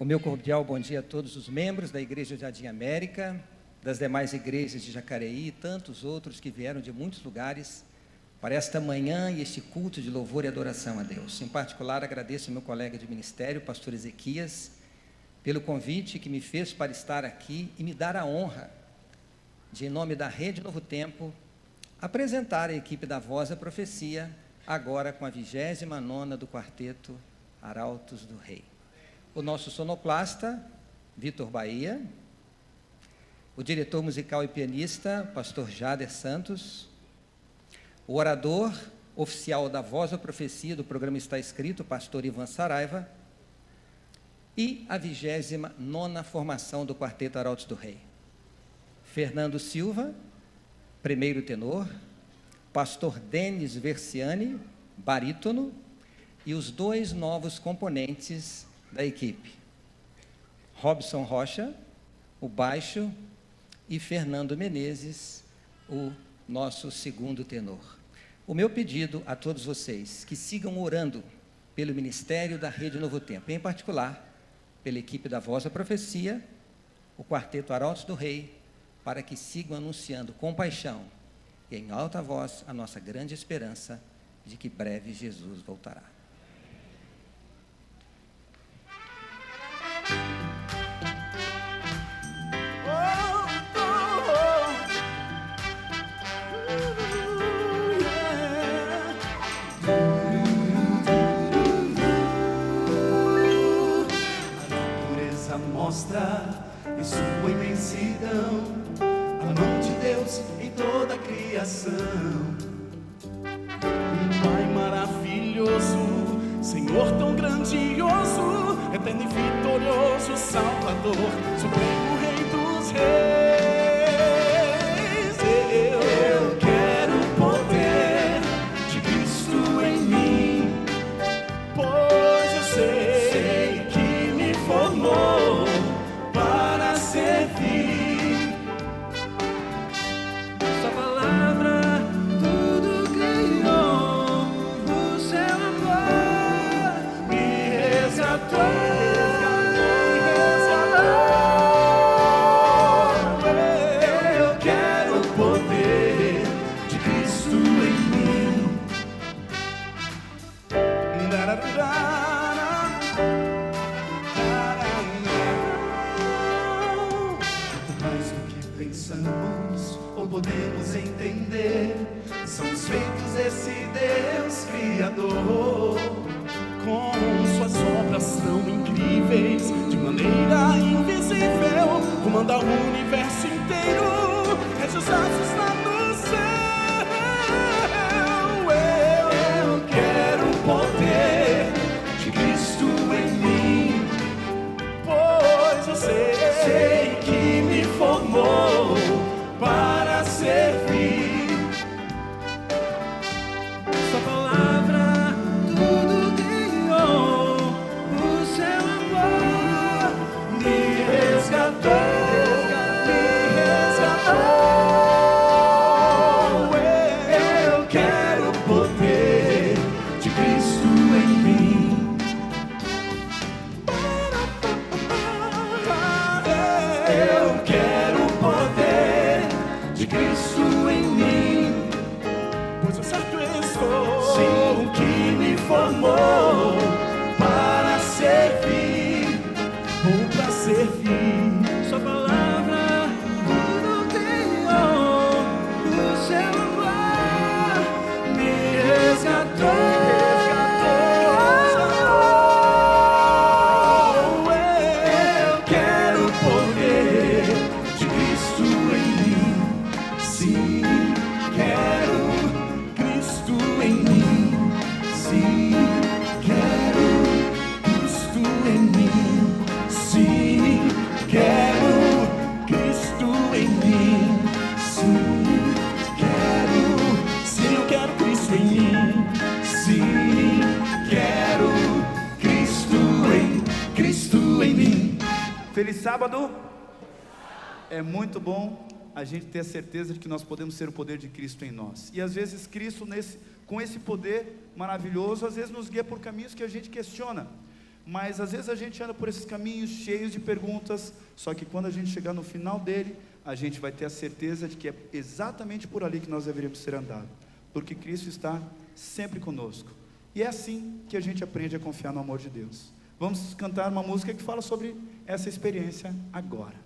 O meu cordial bom dia a todos os membros da Igreja Jardim América, das demais igrejas de Jacareí e tantos outros que vieram de muitos lugares para esta manhã e este culto de louvor e adoração a Deus. Em particular, agradeço ao meu colega de ministério, pastor Ezequias, pelo convite que me fez para estar aqui e me dar a honra de, em nome da Rede Novo Tempo, apresentar a equipe da Voz da Profecia, agora com a 29ª do quarteto Arautos do Rei. O nosso sonoplasta, Vitor Bahia, o diretor musical e pianista, pastor Jader Santos, o orador oficial da Voz da Profecia do programa Está Escrito, pastor Ivan Saraiva, e a 29ª formação do quarteto Arautos do Rei. Fernando Silva, primeiro tenor, pastor Denis Versiani, barítono, e os dois novos componentes da equipe, Robson Rocha, o baixo, e Fernando Menezes, o nosso segundo tenor. O meu pedido a todos vocês, que sigam orando pelo ministério da Rede Novo Tempo, em particular, pela equipe da Voz da Profecia, o quarteto Arautos do Rei, para que sigam anunciando com paixão e em alta voz a nossa grande esperança de que breve Jesus voltará. Mostra em sua imensidão a mão de Deus em toda a criação. Um Pai maravilhoso, Senhor tão grandioso, eterno e vitorioso, Salvador, Supremo Rei dos Reis. Eu quero o poder de Cristo em mim, pois eu sei que me formou para servir. Sua palavra tudo criou, o seu amor me resgatou. Eu quero o poder de Cristo em mim. Pensamos ou podemos entender, são os feitos desse Deus Criador, com suas obras tão incríveis, de maneira invisível, comanda o universo inteiro, rege os astros lá no céu. Eu quero o poder de Cristo em mim, pois eu sei que me formou para servir. Sua palavra tudo criou, o seu amor me resgatou. Eu quero o poder de Cristo em mim. Eu quero o poder de Cristo em mim, pois eu certo estou, sim, que me formou para servir, ou para servir. Sua palavra tudo criou, o seu amor me resgatou. Feliz sábado! É muito bom a gente ter a certeza de que nós podemos ser o poder de Cristo em nós. E às vezes Cristo, com esse poder maravilhoso, às vezes nos guia por caminhos que a gente questiona. mas às vezes a gente anda por esses caminhos cheios de perguntas, só que quando a gente chegar no final dele, a gente vai ter a certeza de que é exatamente por ali que nós deveríamos ser andado, porque Cristo está sempre conosco. E é assim que a gente aprende a confiar no amor de Deus. Vamos cantar uma música que fala sobre essa experiência agora.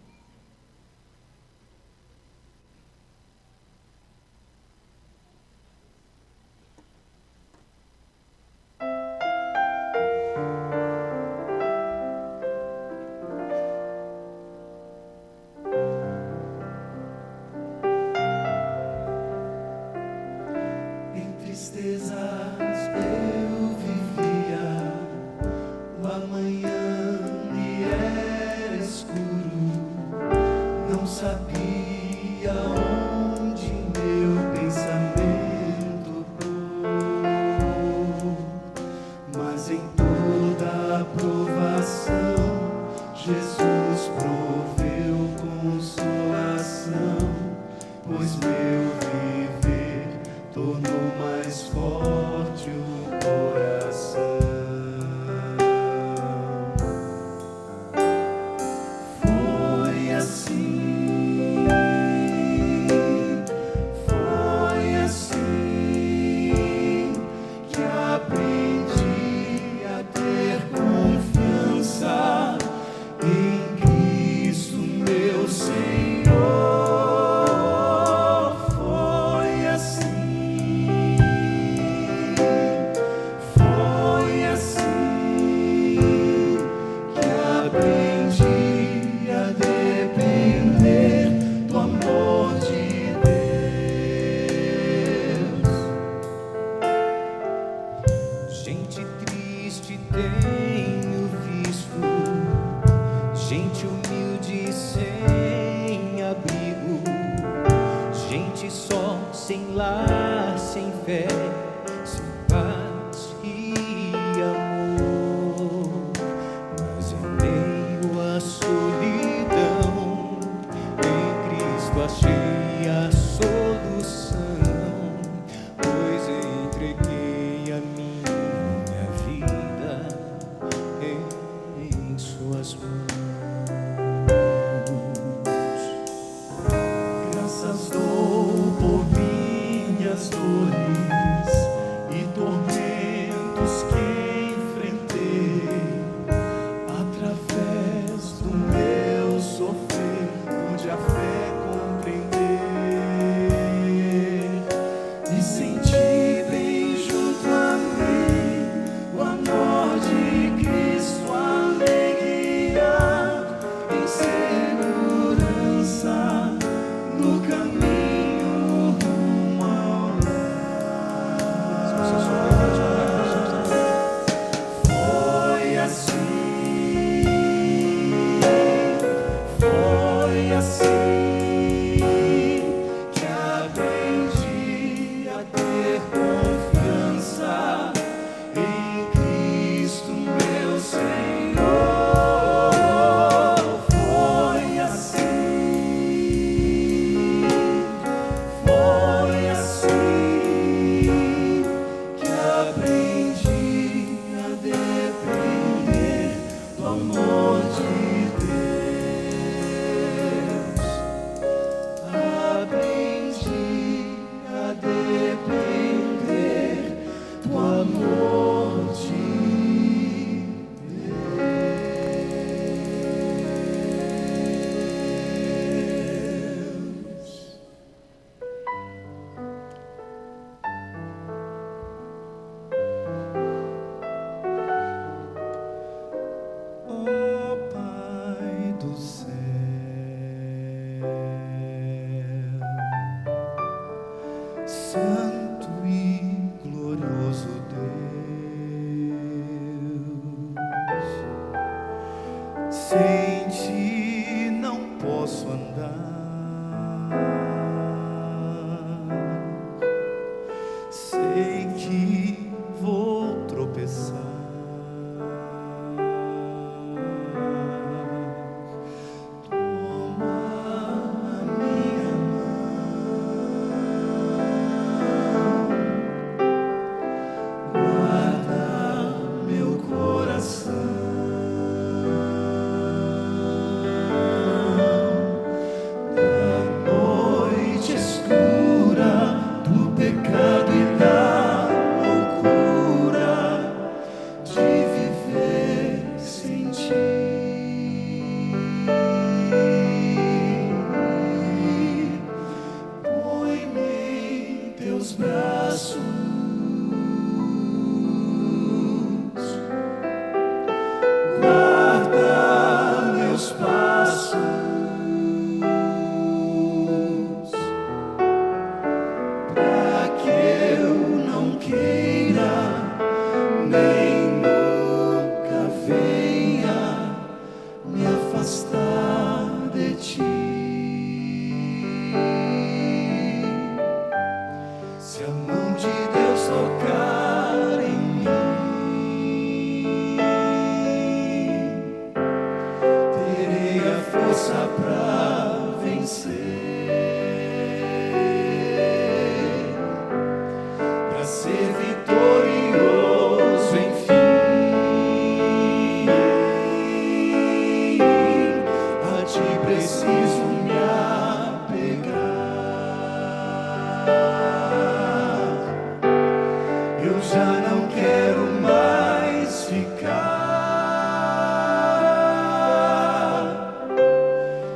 não quero mais ficar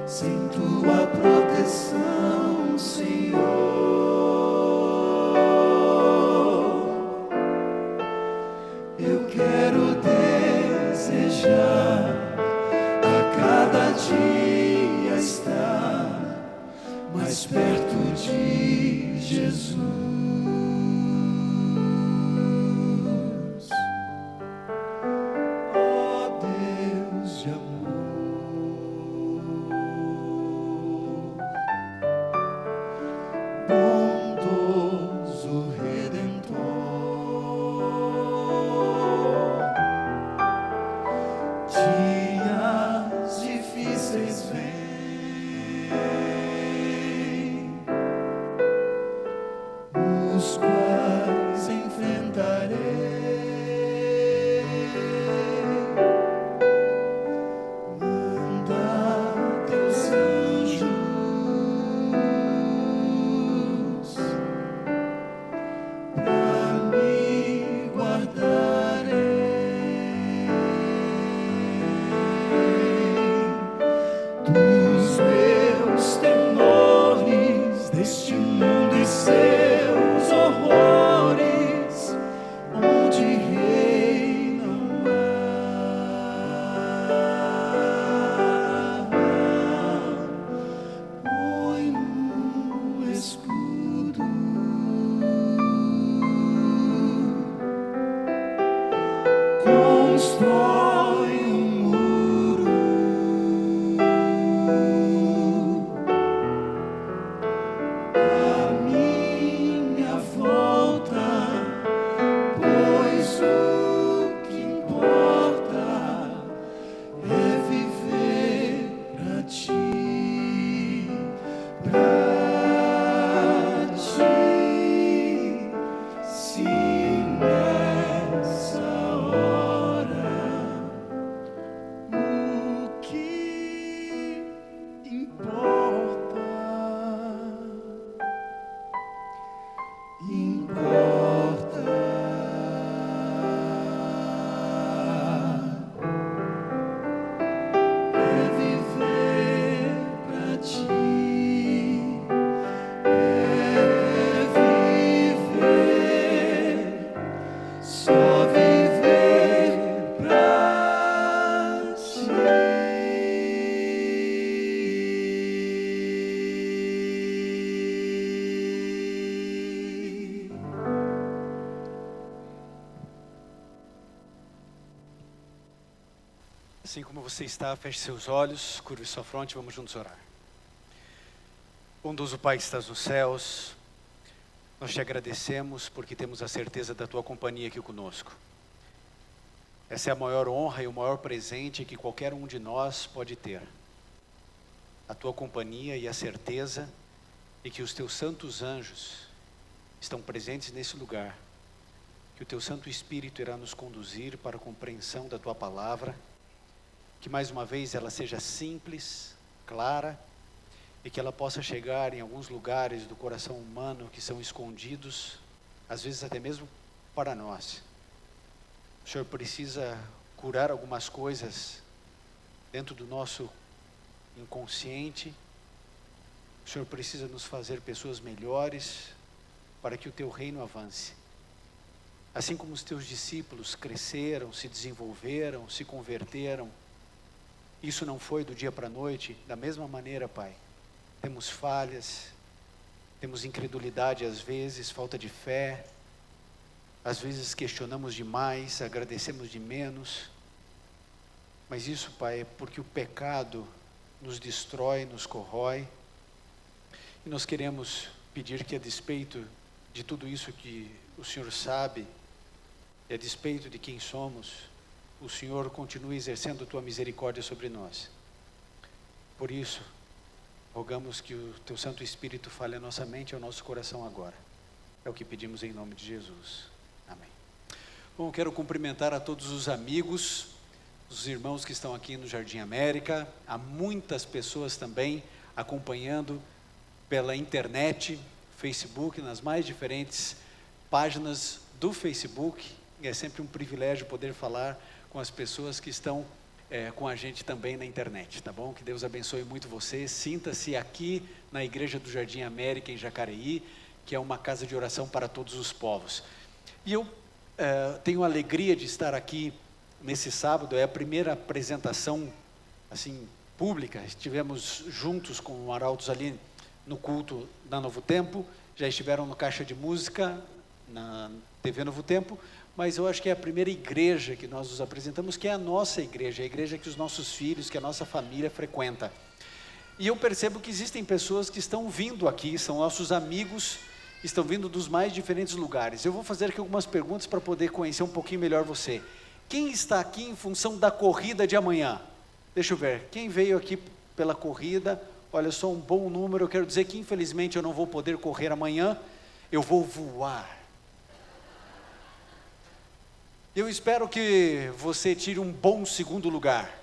sem tua proteção, Senhor. Eu quero desejar a cada dia estar mais perto de Jesus. Ó Deus de amor, bondoso Redentor, dias difíceis vêm, os quais enfrentarei. Manda teus anjos pra me guardarem dos meus temores, deste mundo e seus horrores, onde reinam põe no escudo, constrói muro à minha volta, pois o que importa é viver pra ti, sim, nessa hora o que importa é viver pra ti, é viver, só viver pra ti. Assim como você está, feche seus olhos, curve sua fronte, vamos juntos orar. Bondoso Pai que estás nos céus, nós te agradecemos porque temos a certeza da tua companhia aqui conosco. Essa é a maior honra e o maior presente que qualquer um de nós pode ter. A tua companhia e a certeza de que os teus santos anjos estão presentes nesse lugar, que o teu Santo Espírito irá nos conduzir para a compreensão da tua palavra, que mais uma vez ela seja simples, clara, e que ela possa chegar em alguns lugares do coração humano que são escondidos, às vezes até mesmo para nós. O Senhor precisa curar algumas coisas dentro do nosso inconsciente. O Senhor precisa nos fazer pessoas melhores para que o teu reino avance. Assim como os teus discípulos cresceram, se desenvolveram, se converteram, isso não foi do dia para a noite. Da mesma maneira, Pai, temos falhas, temos incredulidade às vezes, falta de fé, às vezes questionamos demais, agradecemos de menos, mas isso, Pai, é porque o pecado nos destrói, nos corrói, e nós queremos pedir que, a despeito de tudo isso que o Senhor sabe, e a despeito de quem somos, o Senhor continue exercendo a tua misericórdia sobre nós. Por isso, rogamos que o teu Santo Espírito fale a nossa mente e ao nosso coração agora. É o que pedimos em nome de Jesus. Amém. Bom, quero cumprimentar a todos os amigos, os irmãos que estão aqui no Jardim América. Há muitas pessoas também acompanhando pela internet, Facebook, nas mais diferentes páginas do Facebook e é sempre um privilégio poder falar com as pessoas que estão com a gente também na internet, tá bom? Que Deus abençoe muito você. Sinta-se aqui na Igreja do Jardim América, em Jacareí, que é uma casa de oração para todos os povos. E eu tenho a alegria de estar aqui nesse sábado, é a primeira apresentação assim, pública. Estivemos juntos com o Arautos ali no culto da Novo Tempo, já estiveram no Caixa de Música, na TV Novo Tempo, mas eu acho que é a primeira igreja que nós nos apresentamos, que é a nossa igreja, a igreja que os nossos filhos, que a nossa família frequenta. E eu percebo que existem pessoas que estão vindo aqui, são nossos amigos, estão vindo dos mais diferentes lugares. Eu vou fazer aqui algumas perguntas para poder conhecer um pouquinho melhor você. Quem está aqui em função da corrida de amanhã? Deixa eu ver, quem veio aqui pela corrida? Olha, só um bom número. Eu quero dizer que infelizmente eu não vou poder correr amanhã, eu vou voar. Eu espero que você tire um bom segundo lugar,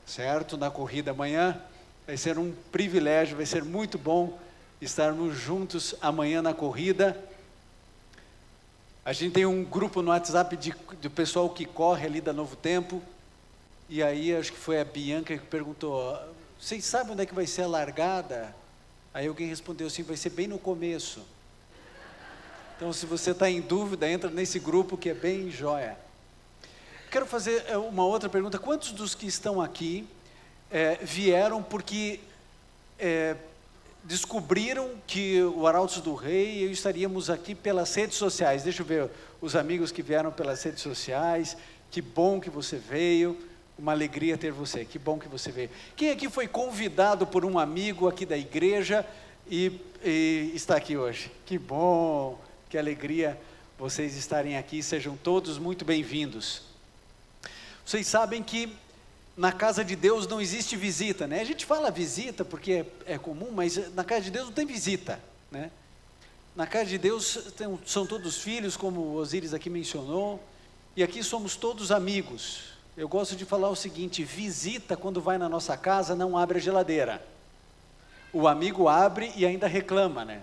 certo? Na corrida amanhã, vai ser um privilégio, vai ser muito bom estarmos juntos amanhã na corrida. A gente tem um grupo no WhatsApp do pessoal que corre ali da Novo Tempo, e aí acho que foi a Bianca que perguntou, vocês sabem onde é que vai ser a largada? Aí alguém respondeu assim, vai ser bem no começo. Então, se você está em dúvida, entra nesse grupo que é bem joia. Quero fazer uma outra pergunta. Quantos dos que estão aqui vieram porque descobriram que o Arautos do Rei e eu estaríamos aqui pelas redes sociais? Deixa eu ver os amigos que vieram pelas redes sociais. Que bom que você veio. Uma alegria ter você. Que bom que você veio. Quem aqui foi convidado por um amigo aqui da igreja e está aqui hoje? Que bom. Que alegria vocês estarem aqui, sejam todos muito bem-vindos. Vocês sabem que na casa de Deus não existe visita, né? A gente fala visita porque é comum, mas na casa de Deus não tem visita, né? Na casa de Deus são todos filhos, como o Osíris aqui mencionou, e aqui somos todos amigos. Eu gosto de falar o seguinte, visita quando vai na nossa casa não abre a geladeira. O amigo abre e ainda reclama, né?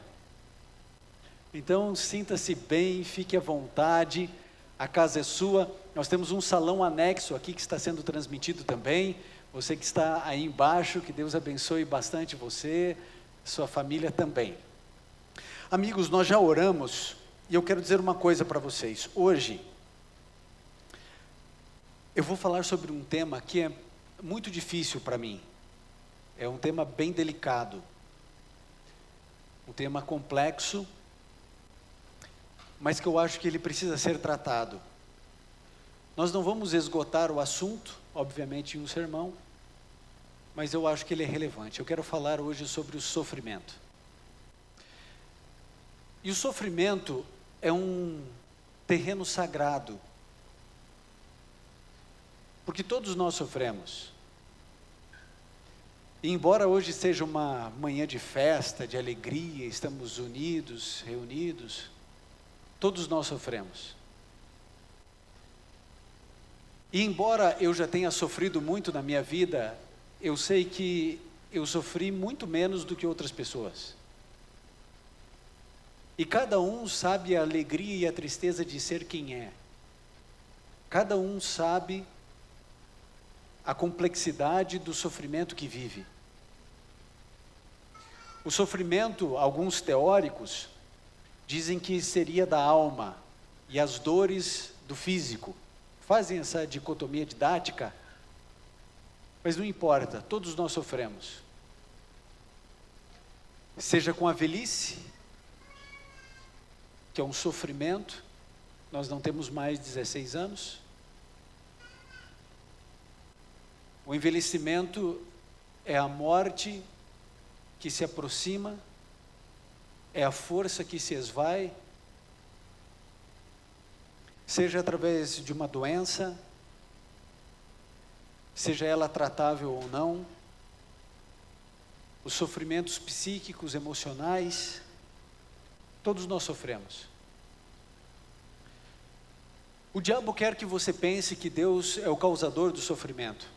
Então, sinta-se bem, fique à vontade, a casa é sua. Nós temos um salão anexo aqui que está sendo transmitido também. Você que está aí embaixo, que Deus abençoe bastante você, sua família também. Amigos, nós já oramos e eu quero dizer uma coisa para vocês. Hoje, eu vou falar sobre um tema que é muito difícil para mim. É um tema bem delicado, um tema complexo, mas que eu acho que ele precisa ser tratado. Nós não vamos esgotar o assunto, obviamente, em um sermão, mas eu acho que ele é relevante. Eu quero falar hoje sobre o sofrimento. E o sofrimento é um terreno sagrado, porque todos nós sofremos. E embora hoje seja uma manhã de festa, de alegria, estamos unidos, reunidos, todos nós sofremos. E embora eu já tenha sofrido muito na minha vida, eu sei que eu sofri muito menos do que outras pessoas. E cada um sabe a alegria e a tristeza de ser quem é. Cada um sabe a complexidade do sofrimento que vive. O sofrimento, alguns teóricos dizem que seria da alma e as dores do físico. Fazem essa dicotomia didática, mas não importa, todos nós sofremos. Seja com a velhice, que é um sofrimento, nós não temos mais 16 anos. O envelhecimento é a morte que se aproxima, é a força que se esvai, seja através de uma doença, seja ela tratável ou não, os sofrimentos psíquicos, emocionais, todos nós sofremos. O diabo quer que você pense que Deus é o causador do sofrimento,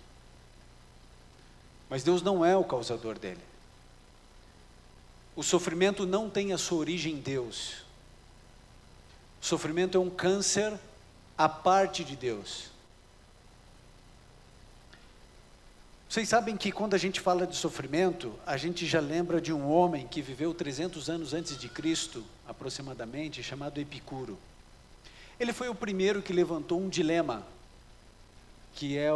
mas Deus não é o causador dele. O sofrimento não tem a sua origem em Deus. O sofrimento é um câncer à parte de Deus. Vocês sabem que quando a gente fala de sofrimento, a gente já lembra de um homem que viveu 300 anos antes de Cristo, aproximadamente, chamado Epicuro. Ele foi o primeiro que levantou um dilema, que é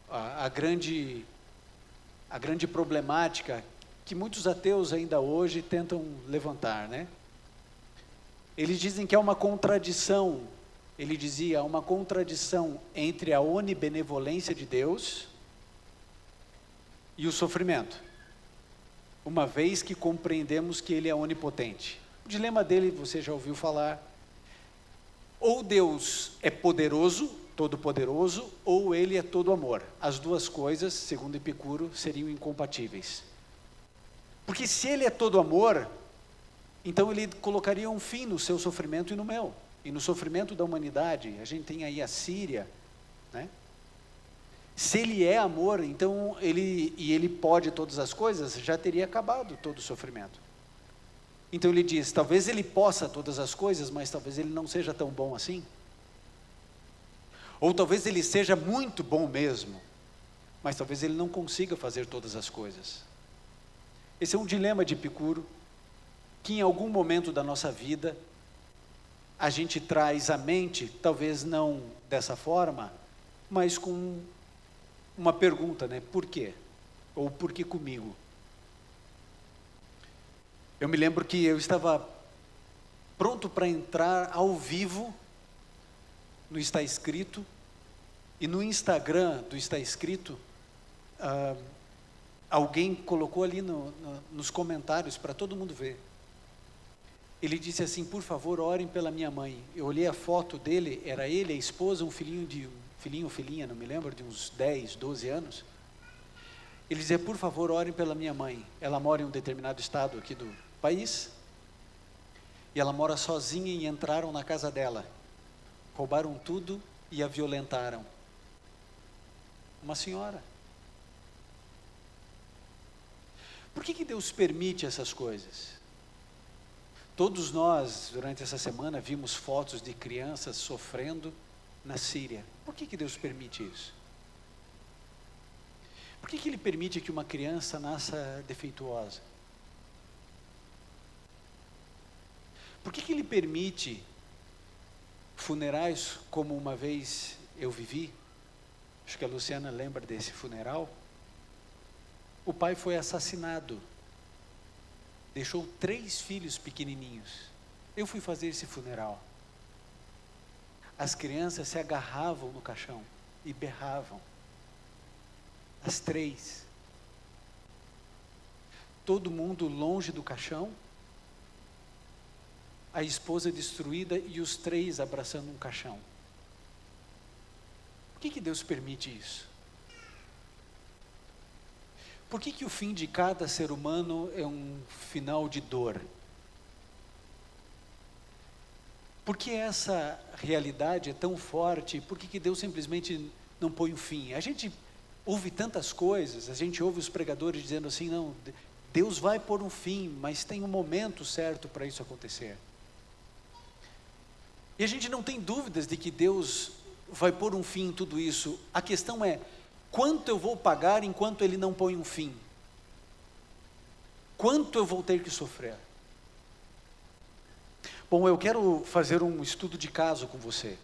a grande problemática que muitos ateus ainda hoje tentam levantar, né? Eles dizem que há uma contradição, ele dizia, uma contradição entre a onibenevolência de Deus e o sofrimento, uma vez que compreendemos que Ele é onipotente. O dilema dele, você já ouviu falar, ou Deus é poderoso, todo-poderoso, ou Ele é todo amor. As duas coisas, segundo Epicuro, seriam incompatíveis. Porque se Ele é todo amor, então Ele colocaria um fim no seu sofrimento e no meu, e no sofrimento da humanidade. A gente tem aí a Síria, né? Se Ele é amor, então Ele pode todas as coisas, já teria acabado todo o sofrimento. Então ele diz, talvez Ele possa todas as coisas, mas talvez Ele não seja tão bom assim. Ou talvez Ele seja muito bom mesmo, mas talvez Ele não consiga fazer todas as coisas. Esse é um dilema de Epicuro, que em algum momento da nossa vida, a gente traz à mente, talvez não dessa forma, mas com uma pergunta, né? Por quê? Ou por que comigo? Eu me lembro que eu estava pronto para entrar ao vivo no Está Escrito, e no Instagram do Está Escrito, alguém colocou ali nos comentários para todo mundo ver. Ele disse assim, por favor, orem pela minha mãe. Eu olhei a foto dele, era ele, a esposa, um filhinho ou filhinha, não me lembro, de uns 10, 12 anos. Ele dizia, por favor, orem pela minha mãe. Ela mora em um determinado estado aqui do país, e ela mora sozinha, e entraram na casa dela, roubaram tudo e a violentaram. Uma senhora. Por que Deus permite essas coisas? Todos nós, durante essa semana, vimos fotos de crianças sofrendo na Síria. Por que Deus permite isso? Por que Ele permite que uma criança nasça defeituosa? Por que Ele permite funerais como uma vez eu vivi? Acho que a Luciana lembra desse funeral. O pai foi assassinado. Deixou 3 filhos pequenininhos. Eu fui fazer esse funeral. As crianças se agarravam no caixão e berravam. As 3. Todo mundo longe do caixão. A esposa destruída e os 3 abraçando um caixão. Por que Deus permite isso? Por que o fim de cada ser humano é um final de dor? Por que essa realidade é tão forte? Por que Deus simplesmente não põe um fim? A gente ouve tantas coisas, a gente ouve os pregadores dizendo assim, não, Deus vai pôr um fim, mas tem um momento certo para isso acontecer. E a gente não tem dúvidas de que Deus vai pôr um fim em tudo isso. A questão é, quanto eu vou pagar enquanto Ele não põe um fim? Quanto eu vou ter que sofrer? Bom, eu quero fazer um estudo de caso com você,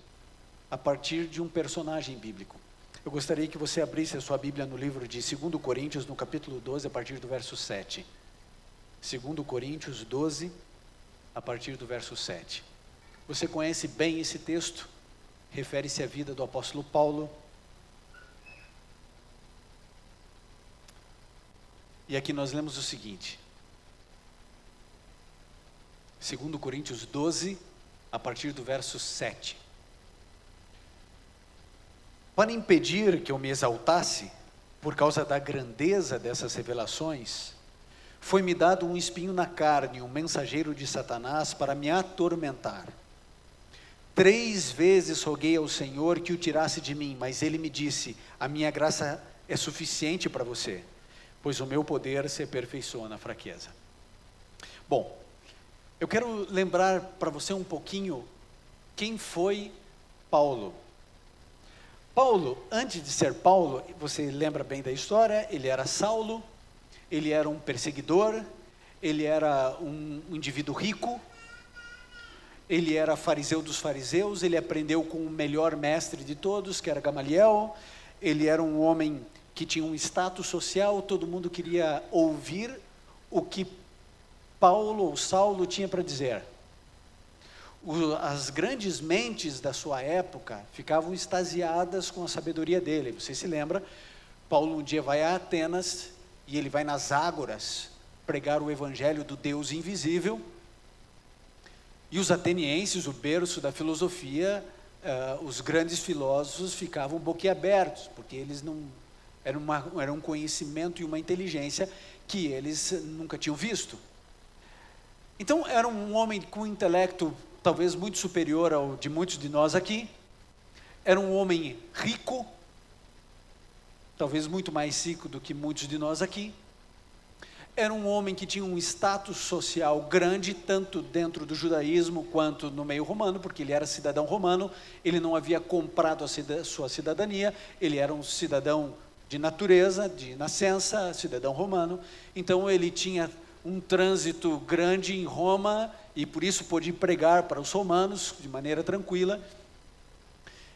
a partir de um personagem bíblico. Eu gostaria que você abrisse a sua Bíblia no livro de 2 Coríntios, no capítulo 12, a partir do verso 7. 2 Coríntios 12, a partir do verso 7. Você conhece bem esse texto? Refere-se à vida do apóstolo Paulo. E aqui nós lemos o seguinte. 2 Coríntios 12, a partir do verso 7. Para impedir que eu me exaltasse, por causa da grandeza dessas revelações, foi-me dado um espinho na carne, um mensageiro de Satanás para me atormentar. 3 vezes roguei ao Senhor que o tirasse de mim, mas Ele me disse, a minha graça é suficiente para você, pois o meu poder se aperfeiçoa na fraqueza. Bom, eu quero lembrar para você um pouquinho quem foi Paulo. Paulo, antes de ser Paulo, você lembra bem da história, ele era Saulo, ele era um perseguidor, ele era um indivíduo rico, ele era fariseu dos fariseus, ele aprendeu com o melhor mestre de todos, que era Gamaliel, ele era um homem que tinha um status social, todo mundo queria ouvir o que Paulo ou Saulo tinha para dizer. As grandes mentes da sua época ficavam extasiadas com a sabedoria dele. Você se lembra? Paulo um dia vai a Atenas e ele vai nas ágoras pregar o evangelho do Deus invisível. E os atenienses, o berço da filosofia, os grandes filósofos ficavam boquiabertos, porque eles não era um conhecimento e uma inteligência que eles nunca tinham visto. Então era um homem com um intelecto talvez muito superior ao de muitos de nós aqui, era um homem rico, talvez muito mais rico do que muitos de nós aqui, era um homem que tinha um status social grande, tanto dentro do judaísmo quanto no meio romano, porque ele era cidadão romano, ele não havia comprado a sua cidadania, ele era um cidadão de natureza, de nascença, cidadão romano, então ele tinha um trânsito grande em Roma, e por isso pôde pregar para os romanos de maneira tranquila.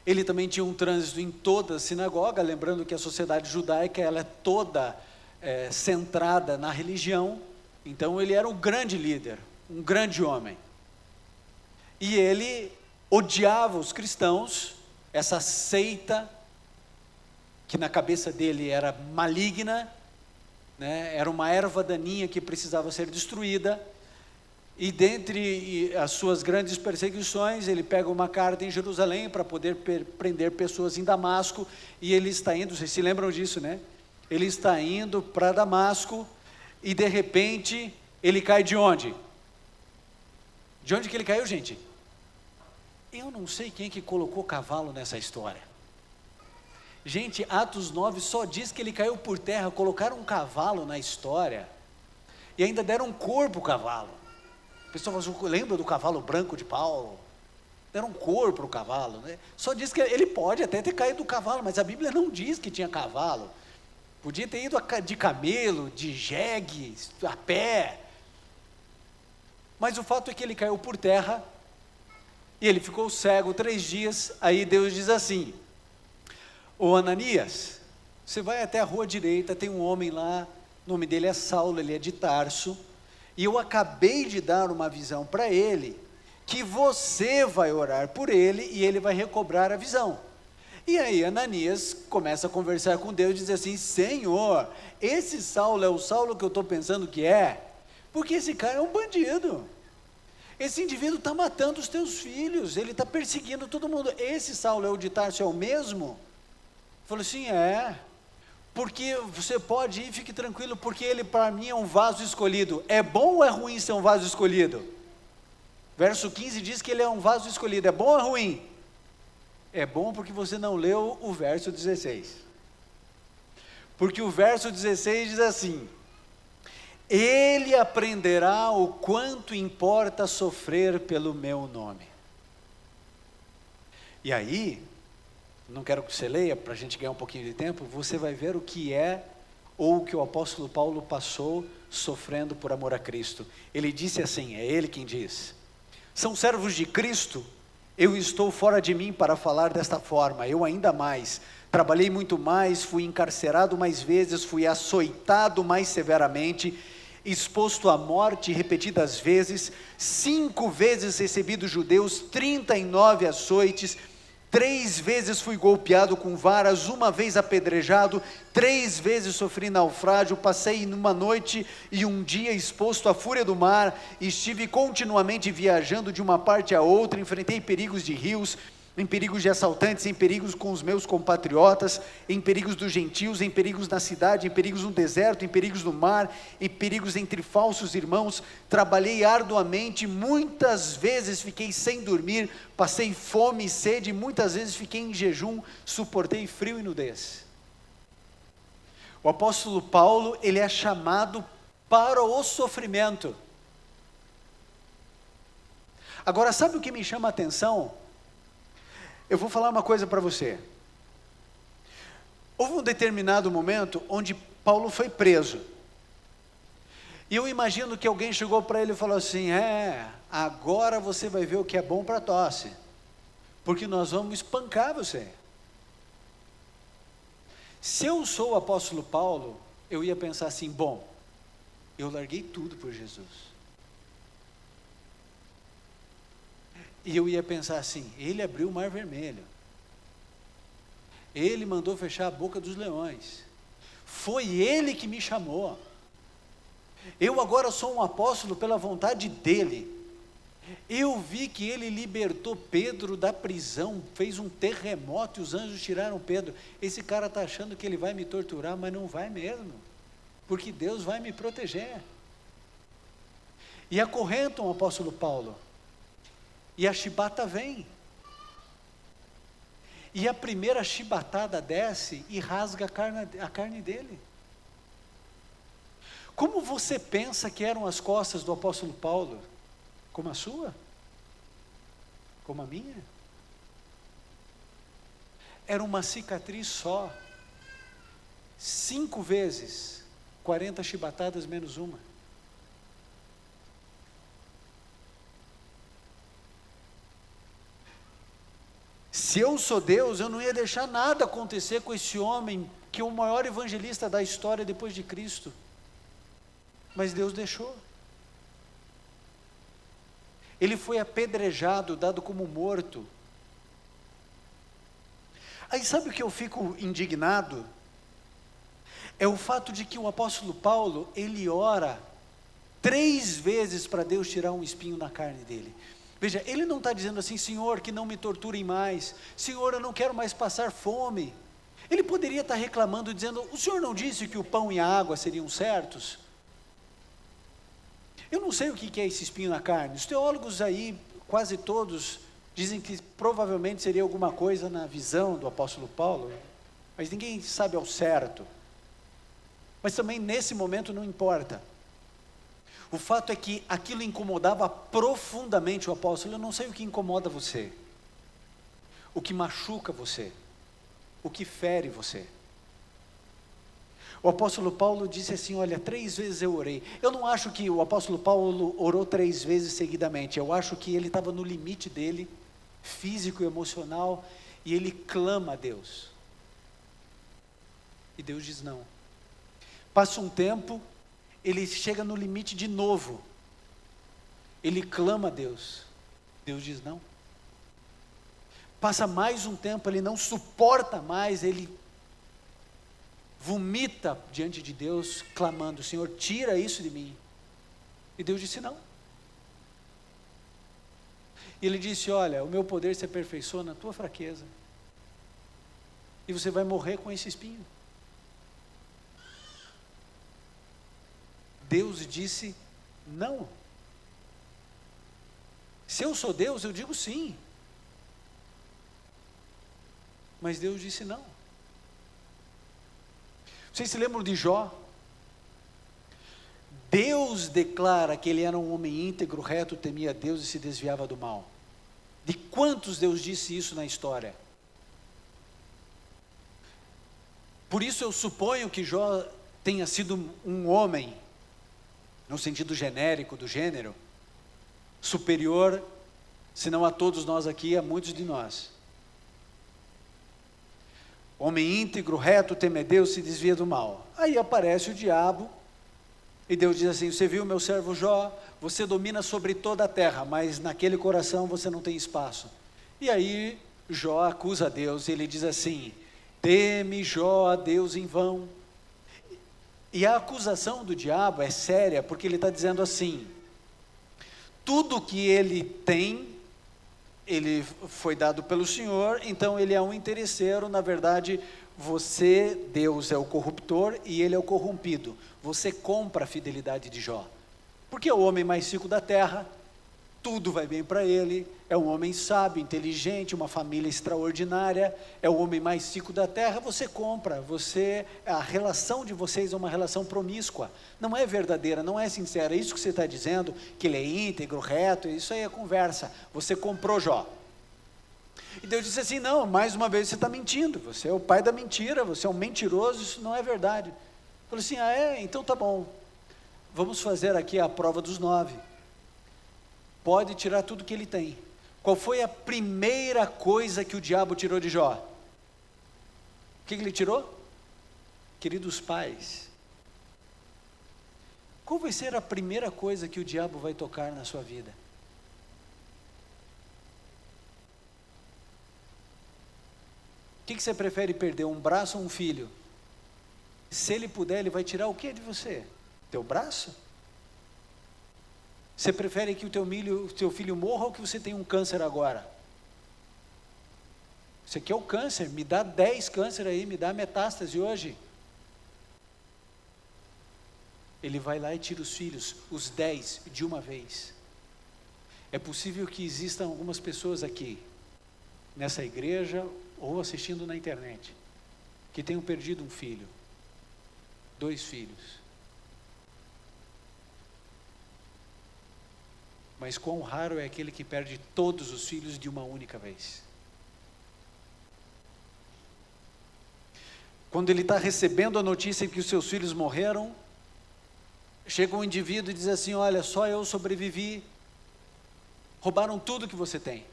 Ele também tinha um trânsito em toda a sinagoga, lembrando que a sociedade judaica ela é toda centrada na religião, então ele era um grande líder, um grande homem. E ele odiava os cristãos, essa seita, que na cabeça dele era maligna, né, era uma erva daninha que precisava ser destruída. E dentre as suas grandes perseguições, ele pega uma carta em Jerusalém para poder prender pessoas em Damasco, e ele está indo, vocês se lembram disso, né? Ele está indo para Damasco, e de repente, ele cai de onde? De onde que ele caiu, gente? Eu não sei quem que colocou cavalo nessa história. Gente, Atos 9 só diz que ele caiu por terra, colocaram um cavalo na história, e ainda deram um corpo ao cavalo. O pessoal fala, lembra do cavalo branco de Paulo? Deram um corpo para o cavalo, né? Só diz que ele pode até ter caído do cavalo, mas a Bíblia não diz que tinha cavalo. Podia ter ido de camelo, de jegue, a pé. Mas o fato é que ele caiu por terra, e ele ficou cego 3 dias, aí Deus diz assim, ô Ananias, você vai até a rua direita, tem um homem lá, o nome dele é Saulo, ele é de Tarso, e eu acabei de dar uma visão para ele, que você vai orar por ele, e ele vai recobrar a visão. E aí Ananias começa a conversar com Deus, e diz assim, Senhor, esse Saulo é o Saulo que eu estou pensando que é? Porque esse cara é um bandido, esse indivíduo está matando os teus filhos, ele está perseguindo todo mundo, esse Saulo é o de Tarso, é o mesmo? Falou assim, porque você pode ir, fique tranquilo, porque ele para mim é um vaso escolhido. É bom ou é ruim ser um vaso escolhido? Verso 15 diz que ele é um vaso escolhido, é bom ou é ruim? É bom porque você não leu o verso 16. Porque o verso 16 diz assim, ele aprenderá o quanto importa sofrer pelo meu nome. E aí, não quero que você leia, para a gente ganhar um pouquinho de tempo, você vai ver o que é, ou o que o apóstolo Paulo passou, sofrendo por amor a Cristo. Ele disse assim, é ele quem diz, são servos de Cristo, eu estou fora de mim para falar desta forma, eu ainda mais, trabalhei muito mais, fui encarcerado mais vezes, fui açoitado mais severamente, exposto à morte repetidas vezes, 5 vezes recebi dos judeus 39 açoites, 3 vezes fui golpeado com varas, 1 vez apedrejado, 3 vezes sofri naufrágio, passei numa noite e um dia exposto à fúria do mar, estive continuamente viajando de uma parte a outra, enfrentei perigos de rios, em perigos de assaltantes, em perigos com os meus compatriotas, em perigos dos gentios, em perigos na cidade, em perigos no deserto, em perigos no mar, em perigos entre falsos irmãos, trabalhei arduamente, muitas vezes fiquei sem dormir, passei fome e sede, muitas vezes fiquei em jejum, suportei frio e nudez. O apóstolo Paulo, ele é chamado para o sofrimento. Agora, sabe o que me chama a atenção? Eu vou falar uma coisa para você. Houve um determinado momento onde Paulo foi preso. E eu imagino que alguém chegou para ele e falou assim: agora você vai ver o que é bom para tosse, porque nós vamos espancar você. Se eu sou o apóstolo Paulo, eu ia pensar assim: bom, eu larguei tudo por Jesus. E eu ia pensar assim: ele abriu o mar vermelho, ele mandou fechar a boca dos leões, foi ele que me chamou, eu agora sou um apóstolo pela vontade dele. Eu vi que ele libertou Pedro da prisão, fez um terremoto e os anjos tiraram Pedro. Esse cara está achando que ele vai me torturar, mas não vai mesmo, porque Deus vai me proteger. E acorrentam o apóstolo Paulo, e a chibata vem, e a primeira chibatada desce e rasga a carne dele. Como você pensa que eram as costas do apóstolo Paulo? Como a sua? Como a minha? Era uma cicatriz só, 5 vezes, 40 chibatadas menos uma. Se eu sou Deus, eu não ia deixar nada acontecer com esse homem, que é o maior evangelista da história depois de Cristo. Mas Deus deixou. Ele foi apedrejado, dado como morto. Aí sabe o que eu fico indignado? É o fato de que o apóstolo Paulo, ele ora 3 vezes para Deus tirar um espinho na carne dele. Veja, ele não está dizendo assim: Senhor, que não me torturem mais, Senhor, eu não quero mais passar fome. Ele poderia estar reclamando, dizendo: o Senhor não disse que o pão e a água seriam certos? Eu não sei o que é esse espinho na carne. Os teólogos aí, quase todos, dizem que provavelmente seria alguma coisa na visão do apóstolo Paulo, mas ninguém sabe ao certo. Mas também nesse momento não importa. O fato é que aquilo incomodava profundamente o apóstolo. Eu não sei o que incomoda você, o que machuca você, o que fere você. O apóstolo Paulo disse assim: olha, 3 vezes eu orei. Eu não acho que o apóstolo Paulo orou 3 vezes seguidamente. Eu acho que ele estava no limite dele, físico e emocional, e ele clama a Deus. E Deus diz não. Passa um tempo, ele chega no limite de novo. Ele clama a Deus. Deus diz não. Passa mais um tempo, ele não suporta mais, ele vomita diante de Deus, clamando: Senhor, tira isso de mim. E Deus disse não. E ele disse: olha, o meu poder se aperfeiçoa na tua fraqueza, e você vai morrer com esse espinho. Deus disse não. Se eu sou Deus, eu digo sim, mas Deus disse não. Vocês se lembram de Jó? Deus declara que ele era um homem íntegro, reto, temia a Deus e se desviava do mal. De quantos Deus disse isso na história? Por isso eu suponho que Jó tenha sido um homem, no sentido genérico do gênero, superior, se não a todos nós aqui, a muitos de nós. Homem íntegro, reto, teme a Deus, se desvia do mal. Aí aparece o diabo, e Deus diz assim: você viu meu servo Jó? Você domina sobre toda a terra, mas naquele coração você não tem espaço. E aí Jó acusa a Deus, e ele diz assim: teme Jó a Deus em vão. E a acusação do diabo é séria, porque ele está dizendo assim: tudo que ele tem, ele foi dado pelo Senhor, então ele é um interesseiro. Na verdade, você, Deus, é o corruptor e ele é o corrompido. Você compra a fidelidade de Jó, porque é o homem mais rico da terra, tudo vai bem para ele, é um homem sábio, inteligente, uma família extraordinária, é o homem mais rico da terra. Você compra, a relação de vocês é uma relação promíscua, não é verdadeira, não é sincera. Isso que você está dizendo, que ele é íntegro, reto, isso aí é conversa. Você comprou Jó. E Deus disse assim: não, mais uma vez você está mentindo, você é o pai da mentira, você é um mentiroso, isso não é verdade. Ele falou assim: ah é? Então tá bom, vamos fazer aqui a prova dos 9, pode tirar tudo que ele tem. Qual foi a primeira coisa que o diabo tirou de Jó? O que ele tirou? Queridos pais, qual vai ser a primeira coisa que o diabo vai tocar na sua vida? O que você prefere perder, um braço ou um filho? Se ele puder, ele vai tirar o que de você? Teu braço? Você prefere que o teu filho morra ou que você tenha um câncer agora? Você quer o câncer? Me dá 10 câncer aí, me dá metástase hoje. Ele vai lá e tira os filhos, os 10 de uma vez. É possível que existam algumas pessoas aqui, nessa igreja ou assistindo na internet, que tenham perdido um filho, 2 filhos. Mas quão raro é aquele que perde todos os filhos de uma única vez. Quando ele está recebendo a notícia que os seus filhos morreram, chega um indivíduo e diz assim: olha, só eu sobrevivi, roubaram tudo que você tem.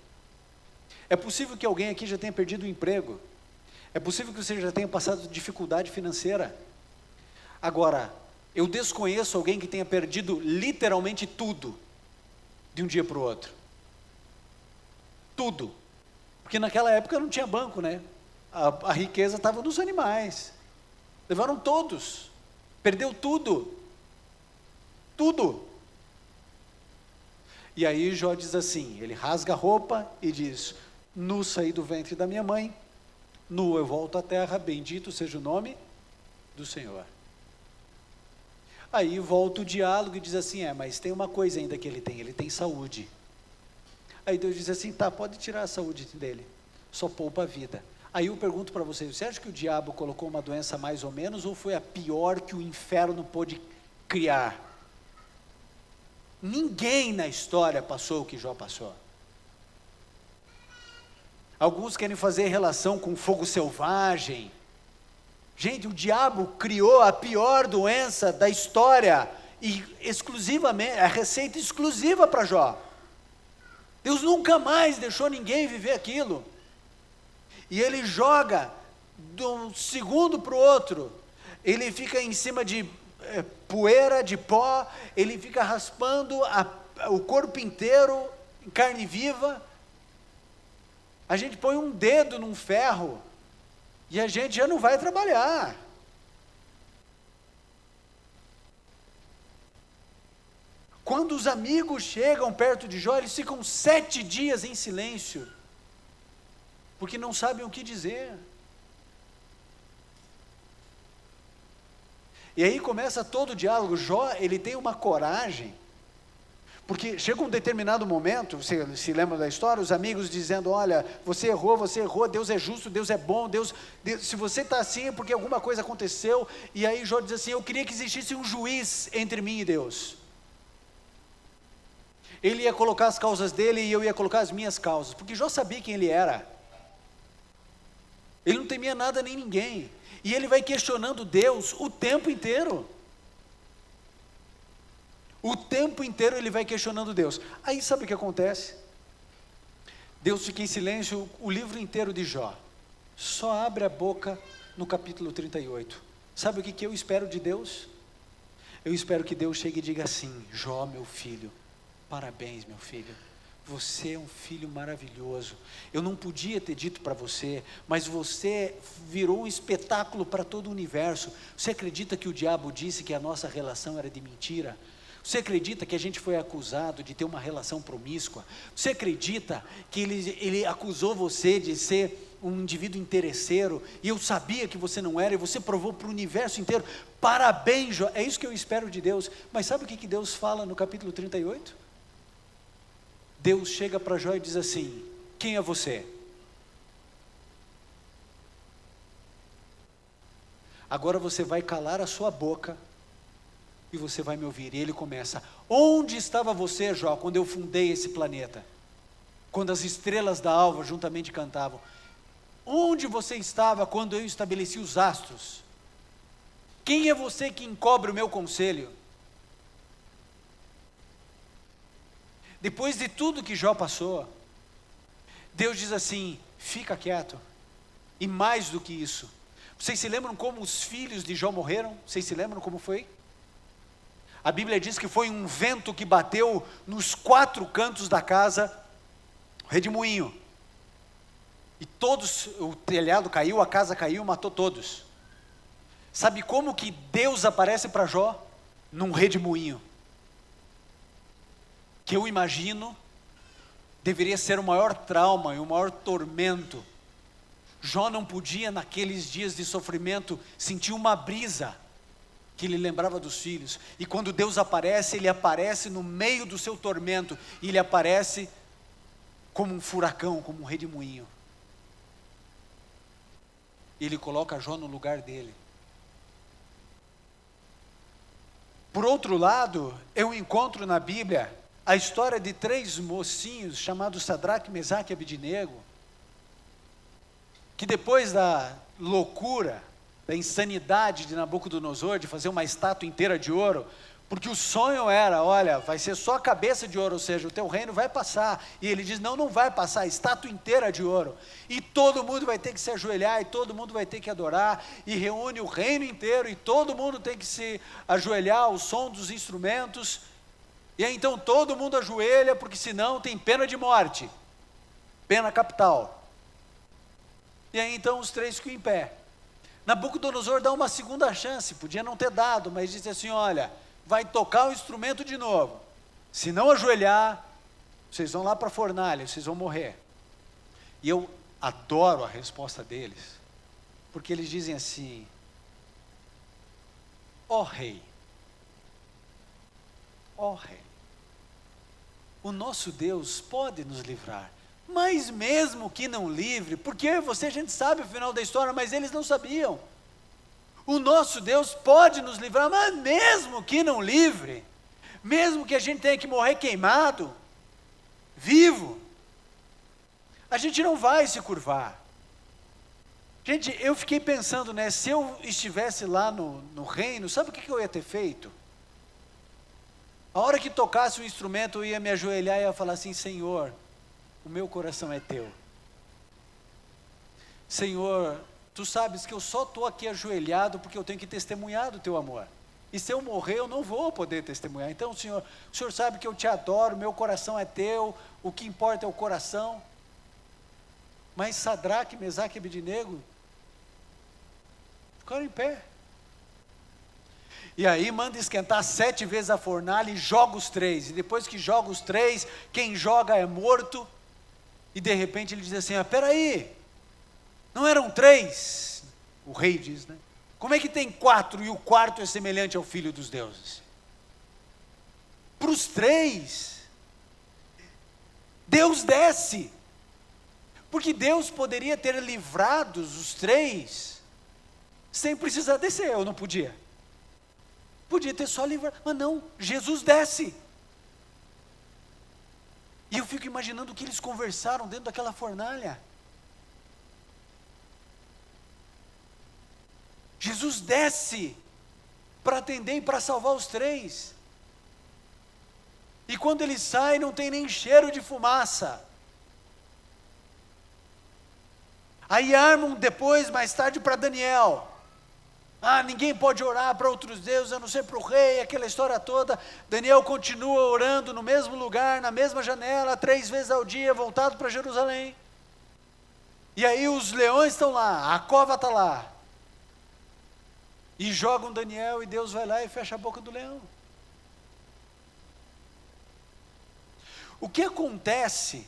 É possível que alguém aqui já tenha perdido o emprego, é possível que você já tenha passado dificuldade financeira. Agora, eu desconheço alguém que tenha perdido literalmente tudo, de um dia para o outro. Tudo. Porque naquela época não tinha banco, né? A riqueza estava nos animais. Levaram todos. Perdeu tudo. Tudo. E aí Jó diz assim, ele rasga a roupa e diz: nu saí do ventre da minha mãe, nu eu volto à terra, bendito seja o nome do Senhor. Aí volta o diálogo e diz assim: mas tem uma coisa ainda que ele tem saúde. Aí Deus diz assim: tá, pode tirar a saúde dele, só poupa a vida. Aí eu pergunto para vocês, você acha que o diabo colocou uma doença mais ou menos, ou foi a pior que o inferno pôde criar? Ninguém na história passou o que Jó passou. Alguns querem fazer relação com fogo selvagem. Gente, o diabo criou a pior doença da história, e exclusivamente, a receita exclusiva para Jó. Deus nunca mais deixou ninguém viver aquilo. E ele joga de um segundo para o outro, ele fica em cima de poeira, de pó, ele fica raspando o corpo inteiro, em carne viva. A gente põe um dedo num ferro, e a gente já não vai trabalhar. Quando os amigos chegam perto de Jó, eles ficam 7 dias em silêncio, porque não sabem o que dizer. E aí começa todo o diálogo. Jó, ele tem uma coragem, porque chega um determinado momento, você se lembra da história, os amigos dizendo: olha, você errou, Deus é justo, Deus é bom, Deus se você está assim é porque alguma coisa aconteceu. E aí Jó diz assim: eu queria que existisse um juiz entre mim e Deus. Ele ia colocar as causas dele e eu ia colocar as minhas causas, porque Jó sabia quem ele era. Ele não temia nada nem ninguém, e ele vai questionando Deus o tempo inteiro. O tempo inteiro ele vai questionando Deus. Aí sabe o que acontece? Deus fica em silêncio o livro inteiro de Jó, só abre a boca no capítulo 38. Sabe o que eu espero de Deus? Eu espero que Deus chegue e diga assim: Jó, meu filho, parabéns, meu filho, você é um filho maravilhoso. Eu não podia ter dito para você, mas você virou um espetáculo para todo o universo. Você acredita que o diabo disse que a nossa relação era de mentira? Você acredita que a gente foi acusado de ter uma relação promíscua? Você acredita que ele acusou você de ser um indivíduo interesseiro, e eu sabia que você não era, e você provou para o universo inteiro? Parabéns, Jó. É isso que eu espero de Deus. Mas sabe o que Deus fala no capítulo 38? Deus chega para Jó e diz assim: quem é você? Agora você vai calar a sua boca e você vai me ouvir. E ele começa: onde estava você, Jó, quando eu fundei esse planeta? quando as estrelas da alva juntamente cantavam. Onde você estava quando eu estabeleci os astros? Quem é você que encobre o meu conselho? Depois de tudo que Jó passou, Deus diz assim: fica quieto. E mais do que isso, vocês se lembram como os filhos de Jó morreram? Vocês se lembram como foi? A Bíblia diz que foi um vento que bateu nos 4 cantos da casa, redemoinho. E todos, o telhado caiu, a casa caiu, matou todos. Sabe como que Deus aparece para Jó? Num redemoinho. Que eu imagino deveria ser o maior trauma e o maior tormento. Jó não podia, naqueles dias de sofrimento, sentir uma brisa que lhe lembrava dos filhos. E quando Deus aparece, Ele aparece no meio do seu tormento. E Ele aparece como um furacão, como um redemoinho. E Ele coloca Jó no lugar dele. Por outro lado, eu encontro na Bíblia a história de 3 mocinhos chamados Sadraque, Mesaque e Abednego, que depois da loucura, da insanidade de Nabucodonosor, de fazer uma estátua inteira de ouro, porque o sonho era, olha, vai ser só a cabeça de ouro, ou seja, o teu reino vai passar, e ele diz, não, não vai passar, a estátua inteira de ouro, e todo mundo vai ter que se ajoelhar, e todo mundo vai ter que adorar, e reúne o reino inteiro, e todo mundo tem que se ajoelhar ao som dos instrumentos, e aí então todo mundo ajoelha, porque senão tem pena de morte, pena capital. E aí então os 3 ficam em pé. Nabucodonosor dá uma segunda chance, podia não ter dado, mas disse assim, olha, vai tocar o instrumento de novo, se não ajoelhar, vocês vão lá para a fornalha, vocês vão morrer. E eu adoro a resposta deles, porque eles dizem assim, ó rei, o nosso Deus pode nos livrar, mas mesmo que não livre, porque eu e você, a gente sabe o final da história, mas eles não sabiam. O nosso Deus pode nos livrar, mas mesmo que não livre, mesmo que a gente tenha que morrer queimado, vivo, a gente não vai se curvar. Gente, eu fiquei pensando, né, se eu estivesse lá no reino, sabe o que eu ia ter feito? A hora que tocasse o instrumento, eu ia me ajoelhar e ia falar assim, Senhor, o meu coração é teu. Senhor, tu sabes que eu só estou aqui ajoelhado porque eu tenho que testemunhar do teu amor. E se eu morrer, eu não vou poder testemunhar. Então, Senhor, o Senhor sabe que eu te adoro, meu coração é teu, o que importa é o coração. Mas Sadraque, Mesaque e Abednego ficaram em pé. E aí manda esquentar 7 vezes a fornalha e joga os 3. E depois que joga os 3, quem joga é morto. E de repente ele diz assim, peraí, não eram 3? O rei diz, né? Como é que tem 4 e o 4º é semelhante ao Filho dos deuses? Para os 3, Deus desce. Porque Deus poderia ter livrado os 3 sem precisar descer, ou não podia? Podia ter só livrado, mas não, Jesus desce. E eu fico imaginando o que eles conversaram dentro daquela fornalha. Jesus desce para atender e para salvar os 3. E quando ele sai, não tem nem cheiro de fumaça. Aí armam depois, mais tarde, para Daniel. Ninguém pode orar para outros deuses, a não ser para o rei, aquela história toda. Daniel continua orando no mesmo lugar, na mesma janela, 3 vezes ao dia, voltado para Jerusalém. E aí os leões estão lá, a cova está lá. E jogam Daniel e Deus vai lá e fecha a boca do leão. O que acontece?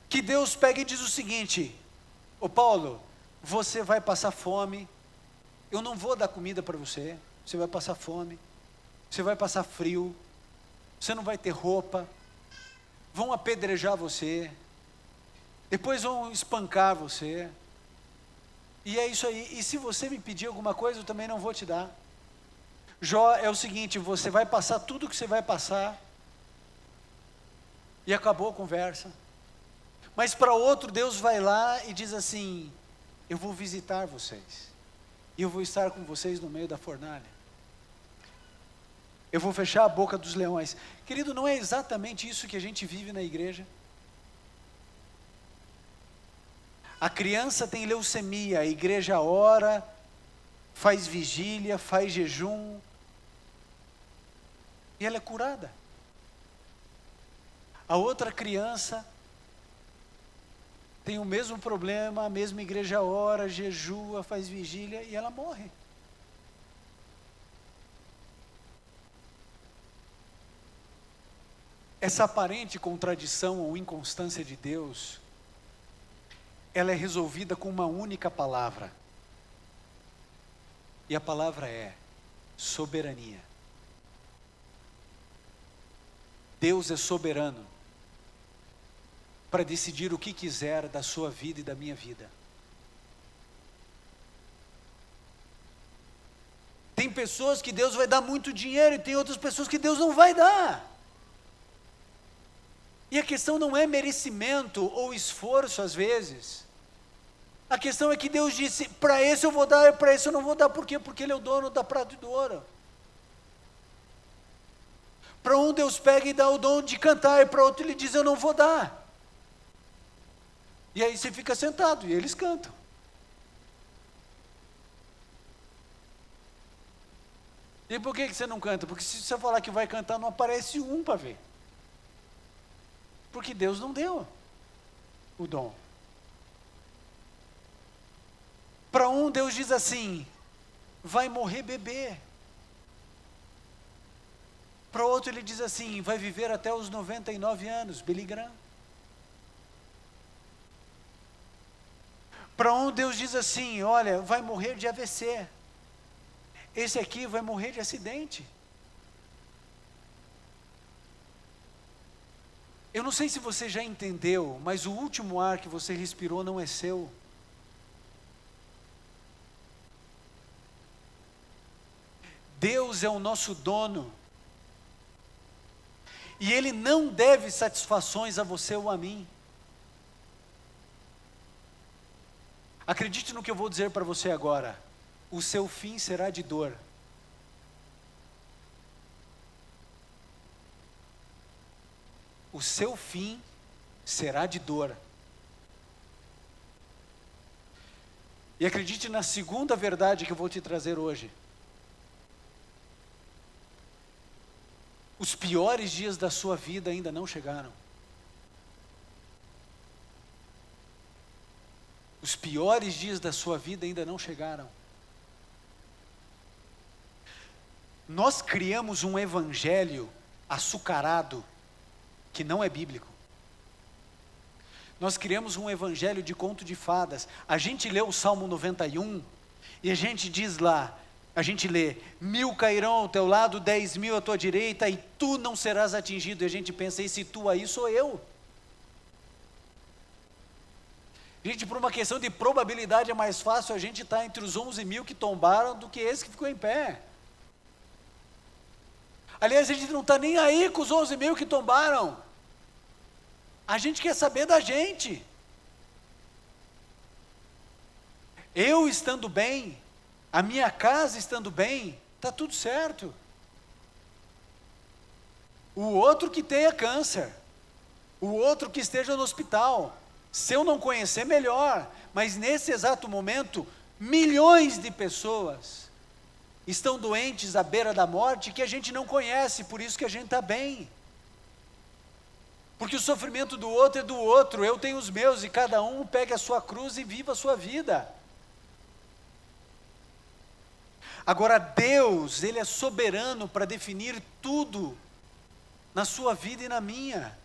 Que Deus pega e diz o seguinte, ô Paulo, você vai passar fome, eu não vou dar comida para você, você vai passar fome, você vai passar frio, você não vai ter roupa, vão apedrejar você, depois vão espancar você, e é isso aí, e se você me pedir alguma coisa, eu também não vou te dar. Jó, é o seguinte, você vai passar tudo o que você vai passar, e acabou a conversa. Mas para outro, Deus vai lá e diz assim: eu vou visitar vocês, e eu vou estar com vocês no meio da fornalha. Eu vou fechar a boca dos leões. Querido, não é exatamente isso que a gente vive na igreja? A criança tem leucemia, a igreja ora, faz vigília, faz jejum, e ela é curada. A outra criança tem o mesmo problema, a mesma igreja ora, jejua, faz vigília, e ela morre. Essa aparente contradição ou inconstância de Deus, ela é resolvida com uma única palavra. E a palavra é soberania. Deus é soberano para decidir o que quiser da sua vida e da minha vida. Tem pessoas que Deus vai dar muito dinheiro e tem outras pessoas que Deus não vai dar. E a questão não é merecimento ou esforço às vezes. A questão é que Deus disse: para esse eu vou dar e para esse eu não vou dar. Por quê? Porque Ele é o dono da prata e do ouro. Para um Deus pega e dá o dom de cantar, e para outro Ele diz: eu não vou dar. E aí você fica sentado e eles cantam. E por que você não canta? Porque se você falar que vai cantar, não aparece um para ver. Porque Deus não deu o dom. Para um, Deus diz assim: vai morrer bebê. Para outro, Ele diz assim: vai viver até os 99 anos, Billy Graham. Para um, Deus diz assim: olha, vai morrer de AVC. Esse aqui vai morrer de acidente. Eu não sei se você já entendeu, mas o último ar que você respirou não é seu. Deus é o nosso dono. E Ele não deve satisfações a você ou a mim. Acredite no que eu vou dizer para você agora. O seu fim será de dor. O seu fim será de dor. E acredite na segunda verdade que eu vou te trazer hoje. Os piores dias da sua vida ainda não chegaram. Os piores dias da sua vida ainda não chegaram. Nós criamos um evangelho açucarado, que não é bíblico. Nós criamos um evangelho de conto de fadas. A gente lê o Salmo 91 e a gente diz lá, a gente lê: 1000 cairão ao teu lado, 10.000 à tua direita, e tu não serás atingido. E a gente pensa: esse tu aí sou eu. Gente, por uma questão de probabilidade é mais fácil a gente estar entre os 11.000 que tombaram do que esse que ficou em pé. Aliás, a gente não está nem aí com os 11.000 que tombaram. A gente quer saber da gente. Eu estando bem, a minha casa estando bem, está tudo certo. O outro que tenha câncer, o outro que esteja no hospital, se eu não conhecer, melhor. Mas nesse exato momento, milhões de pessoas estão doentes à beira da morte que a gente não conhece, por isso que a gente está bem. Porque o sofrimento do outro é do outro, eu tenho os meus, e cada um pegue a sua cruz e viva a sua vida. Agora Deus, Ele é soberano para definir tudo na sua vida e na minha.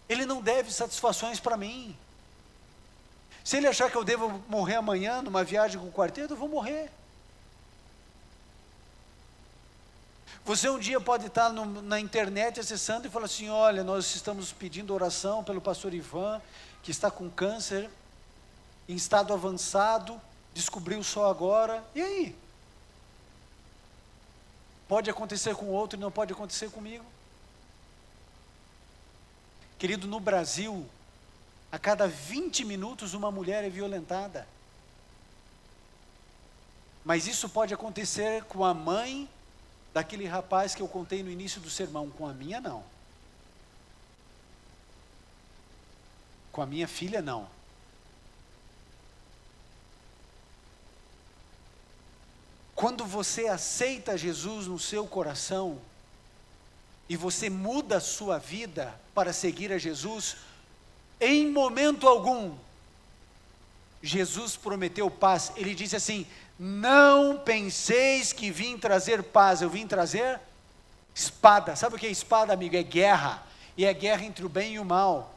Ele não deve satisfações para mim. Se Ele achar que eu devo morrer amanhã numa viagem com o quarteto, eu vou morrer. Você um dia pode estar na internet acessando e falar assim: olha, nós estamos pedindo oração pelo pastor Ivan, que está com câncer, em estado avançado, descobriu só agora. E aí? Pode acontecer com outro e não pode acontecer comigo? Querido, no Brasil, a cada 20 minutos uma mulher é violentada. Mas isso pode acontecer com a mãe daquele rapaz que eu contei no início do sermão. Com a minha, não. Com a minha filha, não. Quando você aceita Jesus no seu coração, e você muda a sua vida para seguir a Jesus, em momento algum, Jesus prometeu paz. Ele disse assim: não penseis que vim trazer paz, eu vim trazer espada. Sabe o que é espada, amigo? É guerra, e é guerra entre o bem e o mal,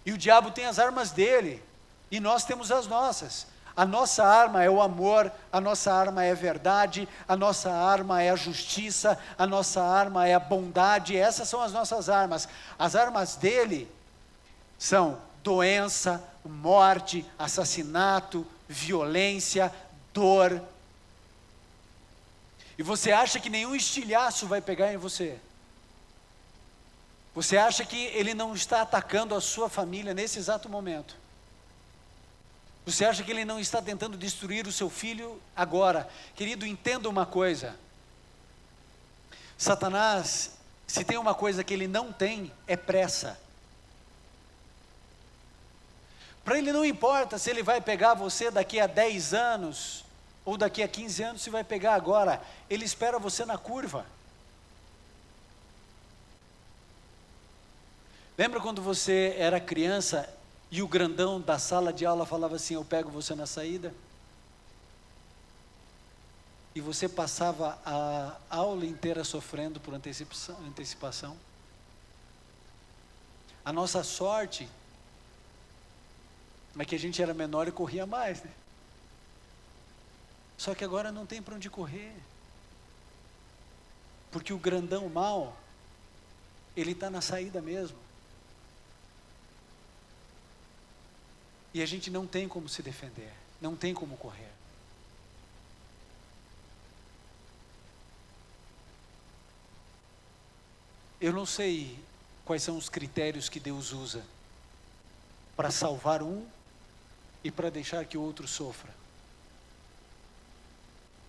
e o diabo tem as armas dele, e nós temos as nossas. A nossa arma é o amor, a nossa arma é a verdade, a nossa arma é a justiça, a nossa arma é a bondade. Essas são as nossas armas. As armas dele são doença, morte, assassinato, violência, dor. E você acha que nenhum estilhaço vai pegar em você? Você acha que ele não está atacando a sua família nesse exato momento? Você acha que ele não está tentando destruir o seu filho agora? Querido, entenda uma coisa. Satanás, se tem uma coisa que ele não tem, é pressa. Para ele não importa se ele vai pegar você daqui a 10 anos, ou daqui a 15 anos, se vai pegar agora. Ele espera você na curva. Lembra quando você era criança e o grandão da sala de aula falava assim: eu pego você na saída? E você passava a aula inteira sofrendo por antecipação. A nossa sorte é que a gente era menor e corria mais, né? Só que agora não tem para onde correr, porque o grandão mal, ele está na saída mesmo. E a gente não tem como se defender, não tem como correr. Eu não sei quais são os critérios que Deus usa para salvar um e para deixar que o outro sofra.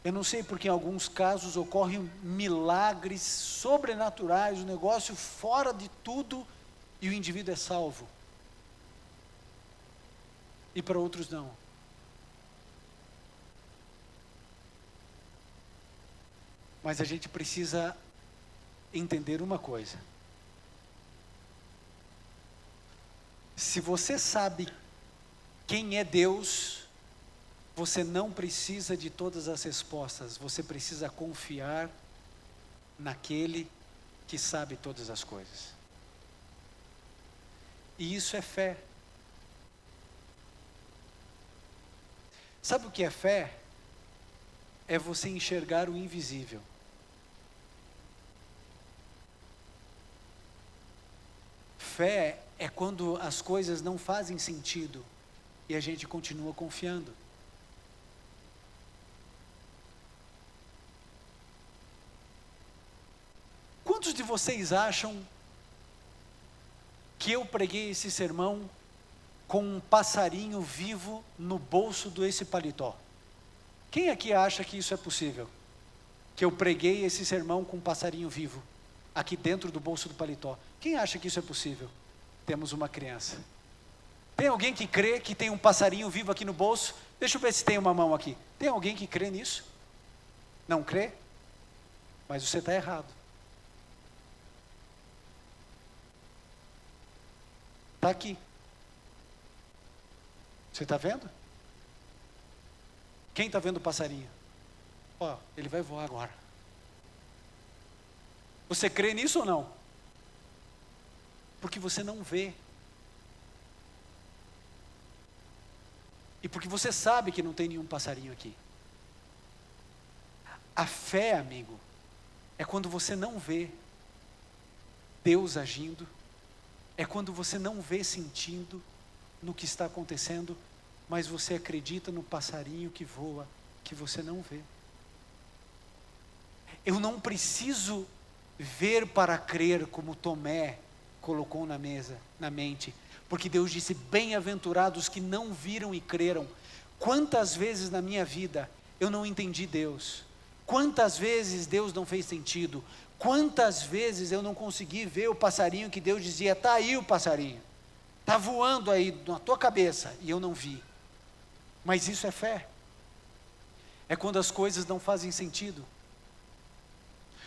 Eu não sei porque em alguns casos ocorrem milagres sobrenaturais, um negócio fora de tudo, e o indivíduo é salvo. E para outros não. Mas a gente precisa entender uma coisa. Se você sabe quem é Deus, você não precisa de todas as respostas, você precisa confiar naquele que sabe todas as coisas. E isso é fé. Sabe o que é fé? É você enxergar o invisível. Fé é quando as coisas não fazem sentido e a gente continua confiando. Quantos de vocês acham que eu preguei esse sermão com um passarinho vivo no bolso desse paletó? Quem aqui acha que isso é possível? Que eu preguei esse sermão com um passarinho vivo aqui dentro do bolso do paletó? Quem acha que isso é possível? Temos uma criança. Tem alguém que crê que tem um passarinho vivo aqui no bolso? Deixa eu ver se tem uma mão aqui. Tem alguém que crê nisso? Não crê? Mas você está errado. Está aqui. Você está vendo? Quem está vendo o passarinho? Ó, ele vai voar agora. Você crê nisso ou não? Porque você não vê. E porque você sabe que não tem nenhum passarinho aqui. A fé, amigo, é quando você não vê Deus agindo, é quando você não vê sentindo no que está acontecendo, mas você acredita no passarinho que voa, que você não vê. Eu não preciso ver para crer como Tomé, colocou na mente, porque Deus disse: bem-aventurados que não viram e creram. Quantas vezes na minha vida eu não entendi Deus, quantas vezes Deus não fez sentido, quantas vezes eu não consegui ver o passarinho que Deus dizia: está aí o passarinho, está voando aí na tua cabeça, e eu não vi. Mas isso é fé, é quando as coisas não fazem sentido.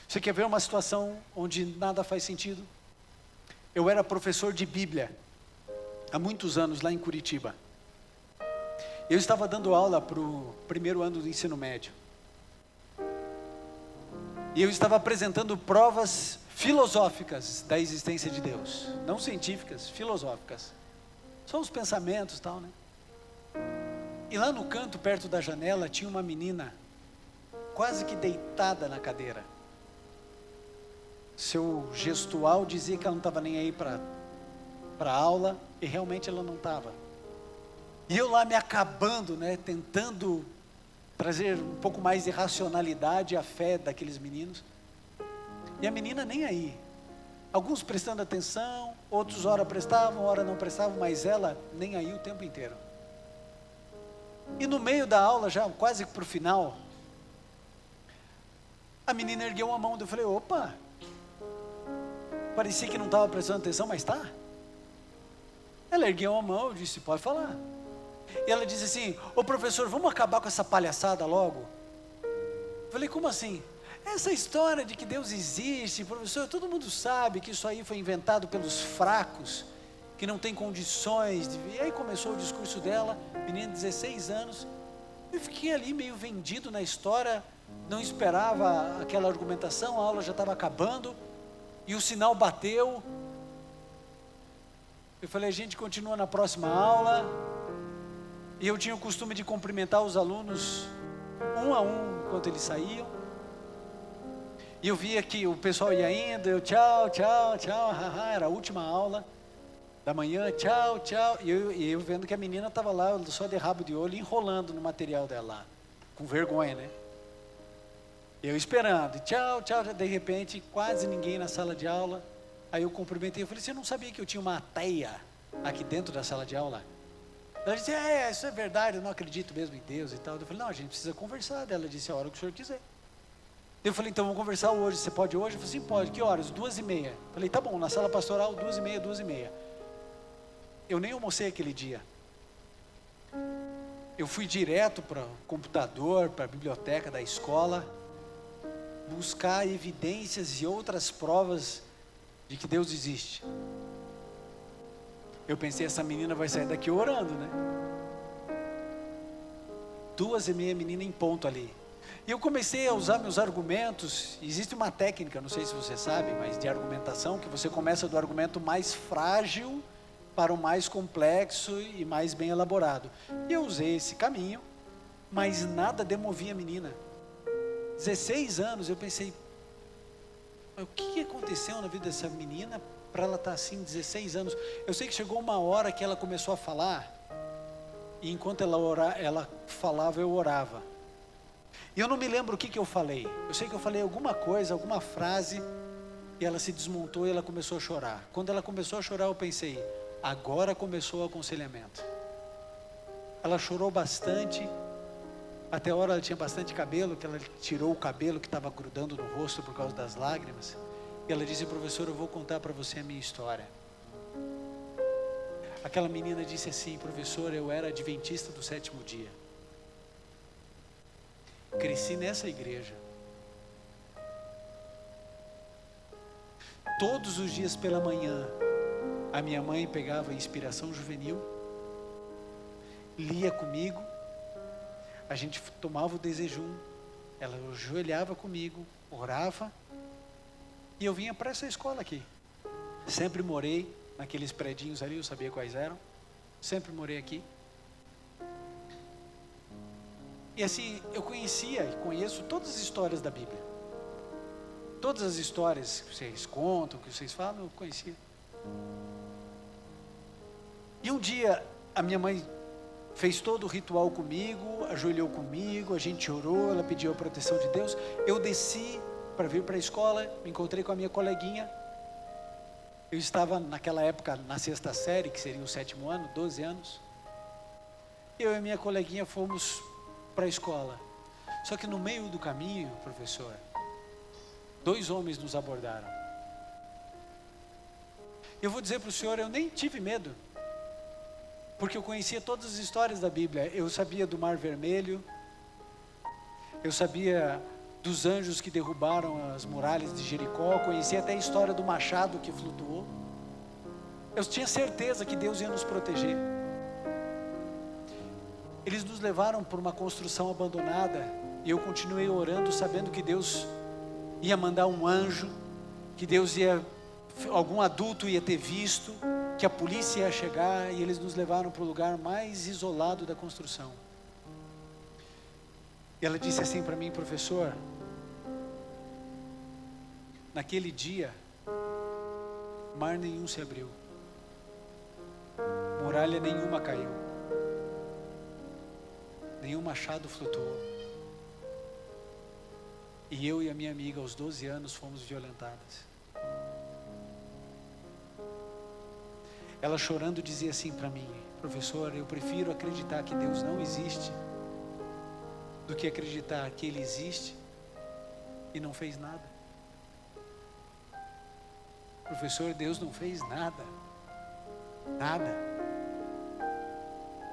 Você quer ver uma situação onde nada faz sentido? Eu era professor de Bíblia há muitos anos lá em Curitiba. Eu estava dando aula para o primeiro ano do ensino médio. E eu estava apresentando provas filosóficas da existência de Deus. Não científicas, filosóficas. São os pensamentos e tal, né? E lá no canto, perto da janela, tinha uma menina quase que deitada na cadeira. Seu gestual dizia que ela não estava nem aí para a aula, e realmente ela não estava. E eu lá me acabando, né, tentando trazer um pouco mais de racionalidade à fé daqueles meninos. E a menina nem aí. Alguns prestando atenção, outros ora prestavam, ora não prestavam, mas ela nem aí o tempo inteiro. E no meio da aula, já quase para o final, a menina ergueu uma mão, eu falei: opa, parecia que não estava prestando atenção, mas está. Ela ergueu uma mão, eu disse: pode falar. E ela disse assim: ô professor, vamos acabar com essa palhaçada logo? Eu falei: como assim? Essa história de que Deus existe, professor, todo mundo sabe que isso aí foi inventado pelos fracos, que não tem condições de... E aí começou o discurso dela, menina de 16 anos, eu fiquei ali meio vendido na história, não esperava aquela argumentação, a aula já estava acabando, e o sinal bateu. Eu falei: a gente continua na próxima aula. E eu tinha o costume de cumprimentar os alunos um a um enquanto eles saíam. E eu via que o pessoal ia indo, eu tchau, tchau, tchau, haha, era a última aula da manhã, tchau, tchau. E eu vendo que a menina estava lá só de rabo de olho, enrolando no material dela lá, com vergonha, né? Eu esperando, tchau, tchau, de repente quase ninguém na sala de aula. Aí eu cumprimentei, eu falei: você não sabia que eu tinha uma teia aqui dentro da sala de aula? Ela disse: isso é verdade, eu não acredito mesmo em Deus e tal. Eu falei: não, a gente precisa conversar. Ela disse: a hora que o senhor quiser. Eu falei: então vamos conversar hoje, você pode hoje? Eu falei: sim, pode. Que horas? 2:30. Eu falei: tá bom, na sala pastoral, 2:30, 2:30. Eu nem almocei aquele dia. Eu fui direto para o computador, para a biblioteca da escola, buscar evidências e outras provas de que Deus existe. Eu pensei: essa menina vai sair daqui orando, né? 2:30, menina em ponto ali. E eu comecei a usar meus argumentos. Existe uma técnica, não sei se você sabe, mas de argumentação, que você começa do argumento mais frágil para o mais complexo e mais bem elaborado. E eu usei esse caminho, mas nada demovia a menina. 16 anos, eu pensei: o que aconteceu na vida dessa menina para ela estar assim, 16 anos? Eu sei que chegou uma hora que ela começou a falar, e enquanto ela falava, eu orava. E eu não me lembro o que eu falei. Eu sei que eu falei alguma coisa, alguma frase, e ela se desmontou e ela começou a chorar. Quando ela começou a chorar, eu pensei: agora começou o aconselhamento. Ela chorou bastante. Até a hora ela tinha bastante cabelo, que ela tirou o cabelo que estava grudando no rosto por causa das lágrimas. E ela disse: professor, eu vou contar para você a minha história. Aquela menina disse assim: professor, eu era adventista do 7º dia. Cresci nessa igreja. Todos os dias pela manhã, a minha mãe pegava Inspiração Juvenil, lia comigo, a gente tomava o desejum, ela ajoelhava comigo, orava, e eu vinha para essa escola aqui. Sempre morei naqueles predinhos ali, eu sabia quais eram, sempre morei aqui. E assim, eu conhecia e conheço todas as histórias da Bíblia. Todas as histórias que vocês contam, que vocês falam, eu conhecia. E um dia, a minha mãe fez todo o ritual comigo, ajoelhou comigo, a gente orou, ela pediu a proteção de Deus. Eu desci para vir para a escola, me encontrei com a minha coleguinha. Eu estava naquela época na 6ª série, que seria o 7º ano, 12 anos. Eu e minha coleguinha fomos para a escola. Só que no meio do caminho, professor, 2 homens nos abordaram. Eu vou dizer para o senhor, eu nem tive medo, porque eu conhecia todas as histórias da Bíblia. Eu sabia do Mar Vermelho, eu sabia dos anjos que derrubaram as muralhas de Jericó, conhecia até a história do machado que flutuou. Eu tinha certeza que Deus ia nos proteger. Eles nos levaram por uma construção abandonada, e eu continuei orando, sabendo que Deus ia mandar um anjo, que Deus ia, algum adulto ia ter visto, que a polícia ia chegar, e eles nos levaram para o lugar mais isolado da construção. E ela disse assim para mim: professor, naquele dia, mar nenhum se abriu, muralha nenhuma caiu, nenhum machado flutuou, e eu e a minha amiga aos 12 anos fomos violentadas. Ela chorando dizia assim para mim: professor, eu prefiro acreditar que Deus não existe do que acreditar que Ele existe e não fez nada. Professor, Deus não fez nada, nada.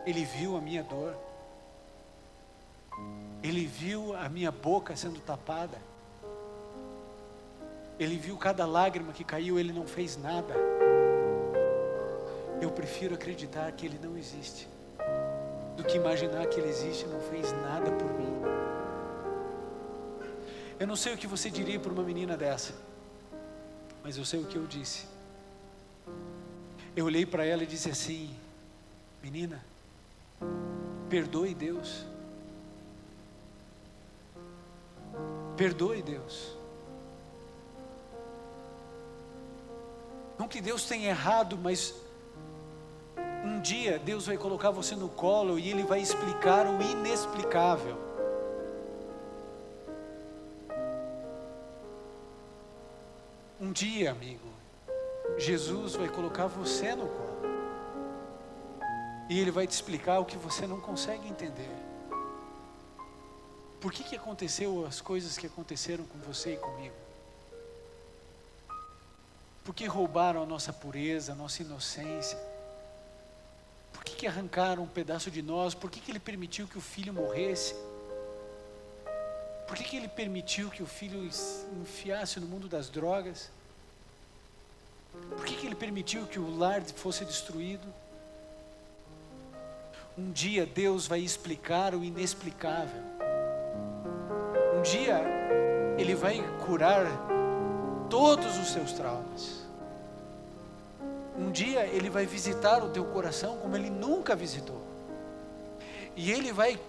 Ele viu a minha dor, Ele viu a minha boca sendo tapada, Ele viu cada lágrima que caiu, Ele não fez nada. Eu prefiro acreditar que Ele não existe do que imaginar que Ele existe e não fez nada por mim. Eu não sei o que você diria para uma menina dessa, mas eu sei o que eu disse. Eu olhei para ela e disse assim: menina, perdoe Deus, perdoe Deus. Não que Deus tenha errado, mas um dia Deus vai colocar você no colo e Ele vai explicar o inexplicável. Um dia, amigo, Jesus vai colocar você no colo e Ele vai te explicar o que você não consegue entender. Por que aconteceu as coisas que aconteceram com você e comigo? Por que roubaram a nossa pureza, a nossa inocência? Por que arrancaram um pedaço de nós? Por que Ele permitiu que o filho morresse? Por que Ele permitiu que o filho enfiasse no mundo das drogas? Por que Ele permitiu que o lar fosse destruído? Um dia Deus vai explicar o inexplicável. Um dia Ele vai curar todos os seus traumas. Um dia Ele vai visitar o teu coração como Ele nunca visitou. E Ele vai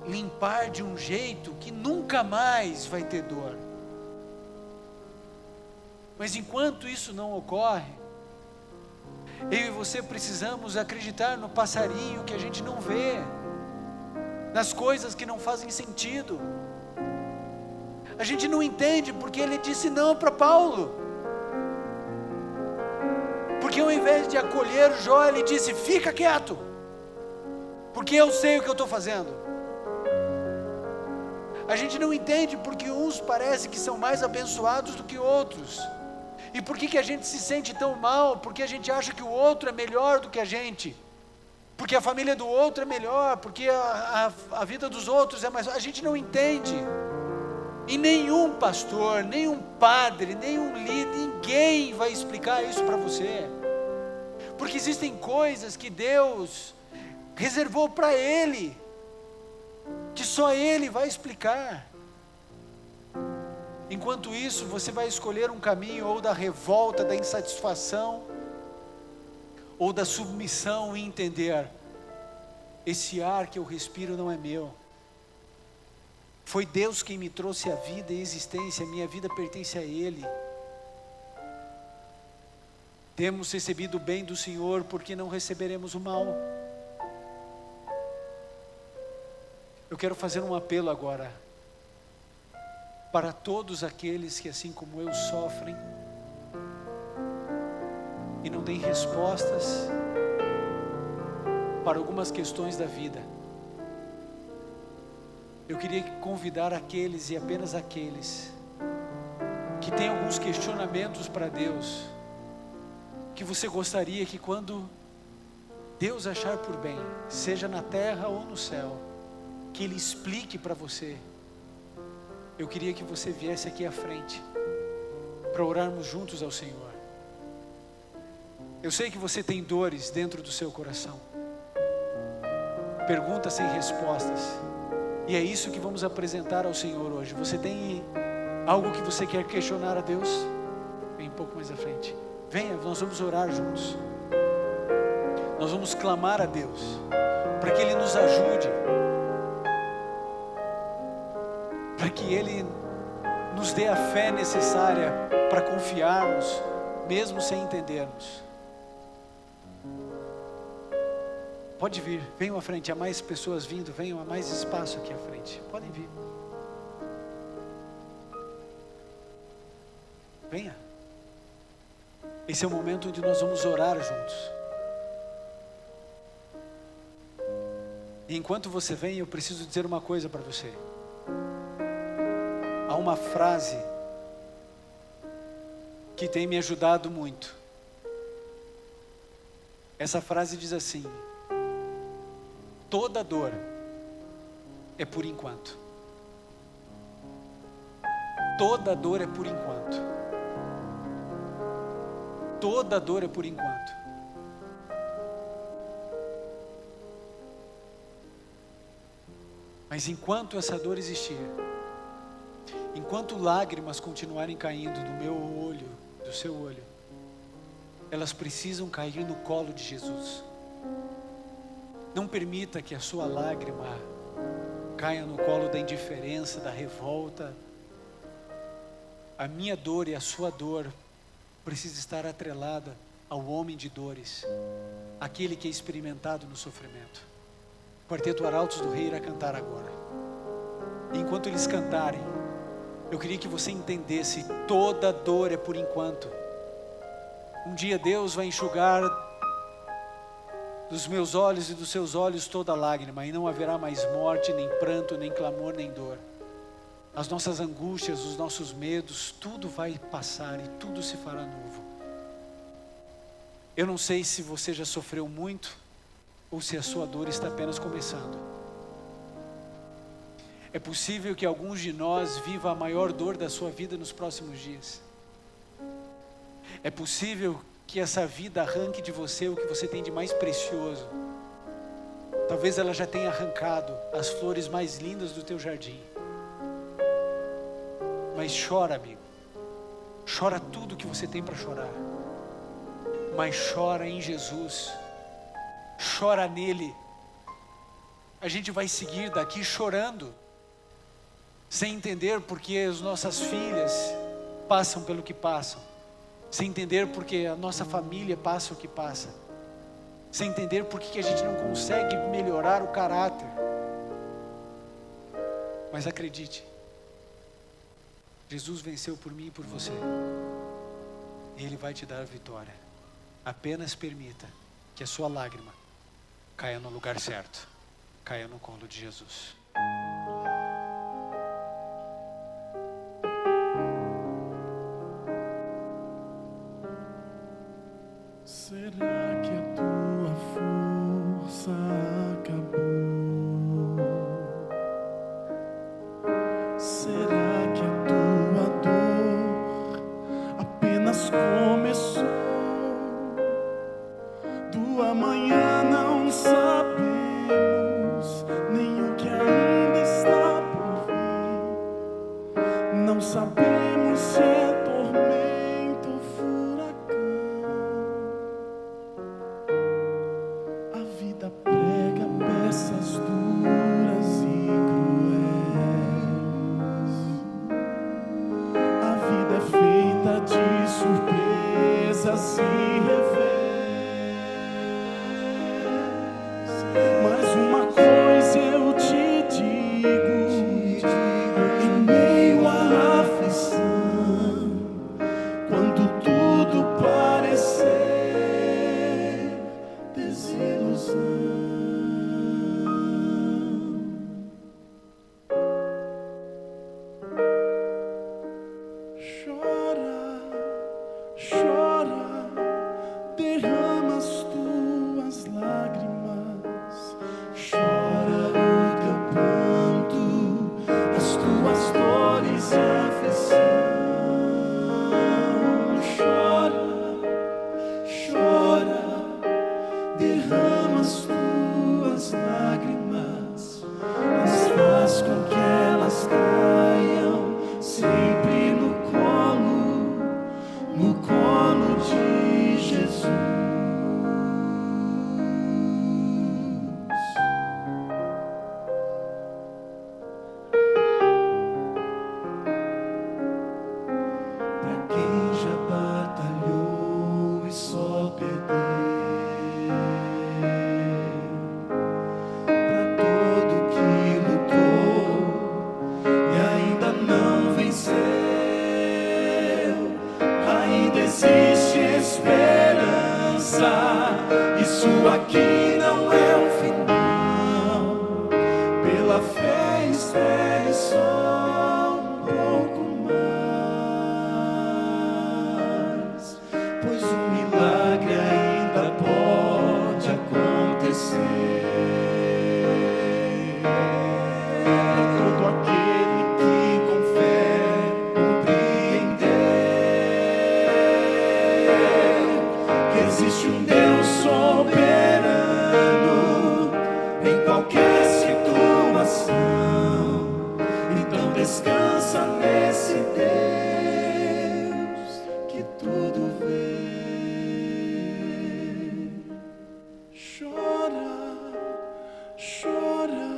limpar de um jeito que nunca mais vai ter dor. Mas enquanto isso não ocorre, eu e você precisamos acreditar no passarinho que a gente não vê, nas coisas que não fazem sentido. A gente não entende porque Ele disse não para Paulo. Porque ao invés de acolher Jó, Ele disse: fica quieto, porque eu sei o que eu estou fazendo. A gente não entende porque uns parecem que são mais abençoados do que outros. E por que a gente se sente tão mal? Porque a gente acha que o outro é melhor do que a gente. Porque a família do outro é melhor, porque a vida dos outros é mais... A gente não entende. E nenhum pastor, nenhum padre, nenhum líder, ninguém vai explicar isso para você. Porque existem coisas que Deus reservou para Ele, que só Ele vai explicar. Enquanto isso, você vai escolher um caminho ou da revolta, da insatisfação, ou da submissão e entender: esse ar que eu respiro não é meu. Foi Deus quem me trouxe a vida e a existência, minha vida pertence a Ele. Temos recebido o bem do Senhor, porque não receberemos o mal. Eu quero fazer um apelo agora, para todos aqueles que assim como eu sofrem, e não tem respostas para algumas questões da vida, eu queria convidar aqueles e apenas aqueles que têm alguns questionamentos para Deus, que você gostaria que quando Deus achar por bem, seja na terra ou no céu, que Ele explique para você. Eu queria que você viesse aqui à frente para orarmos juntos ao Senhor. Eu sei que você tem dores dentro do seu coração, perguntas sem respostas, e é isso que vamos apresentar ao Senhor hoje. Você tem algo que você quer questionar a Deus? Vem um pouco mais à frente. Venha, nós vamos orar juntos. Nós vamos clamar a Deus para que Ele nos ajude, para que Ele nos dê a fé necessária para confiarmos, mesmo sem entendermos. Pode vir, venham à frente. Há mais pessoas vindo, venham, há mais espaço aqui à frente. Podem vir. Venha. Esse é o momento onde nós vamos orar juntos. E enquanto você vem, eu preciso dizer uma coisa para você. Há uma frase que tem me ajudado muito. Essa frase diz assim: toda dor é por enquanto. Toda dor é por enquanto. Toda dor é por enquanto. Mas enquanto essa dor existir, enquanto lágrimas continuarem caindo do meu olho, do seu olho, elas precisam cair no colo de Jesus. Não permita que a sua lágrima caia no colo da indiferença, da revolta. A minha dor e a sua dor precisa estar atrelada ao homem de dores, aquele que é experimentado no sofrimento. O Quarteto Arautos do Rei irá cantar agora. E enquanto eles cantarem, eu queria que você entendesse: toda dor é por enquanto. Um dia Deus vai enxugar dos meus olhos e dos seus olhos toda lágrima, e não haverá mais morte, nem pranto, nem clamor, nem dor. As nossas angústias, os nossos medos, tudo vai passar e tudo se fará novo. Eu não sei se você já sofreu muito ou se a sua dor está apenas começando. É possível que alguns de nós vivam a maior dor da sua vida nos próximos dias. É possível que essa vida arranque de você o que você tem de mais precioso. Talvez ela já tenha arrancado as flores mais lindas do teu jardim. Mas chora, amigo. Chora tudo que você tem para chorar. Mas chora em Jesus. Chora nele. A gente vai seguir daqui chorando, sem entender porque as nossas filhas passam pelo que passam, sem entender porque a nossa família passa o que passa, sem entender porque que a gente não consegue melhorar o caráter. Mas acredite, Jesus venceu por mim e por você, e Ele vai te dar a vitória. Apenas permita que a sua lágrima caia no lugar certo, caia no colo de Jesus. Será que a tua força acabou? Será que a tua dor apenas começou? Do amanhã não sabemos, nem o que ainda está esperança. Isso aqui não é o final. Pela fé espere só um pouco mais, pois um milagre ainda pode acontecer. Todo aquele que com fé compreender que existe um Deus soberano em qualquer situação, então descansa nesse Deus que tudo vê. Chora, chora,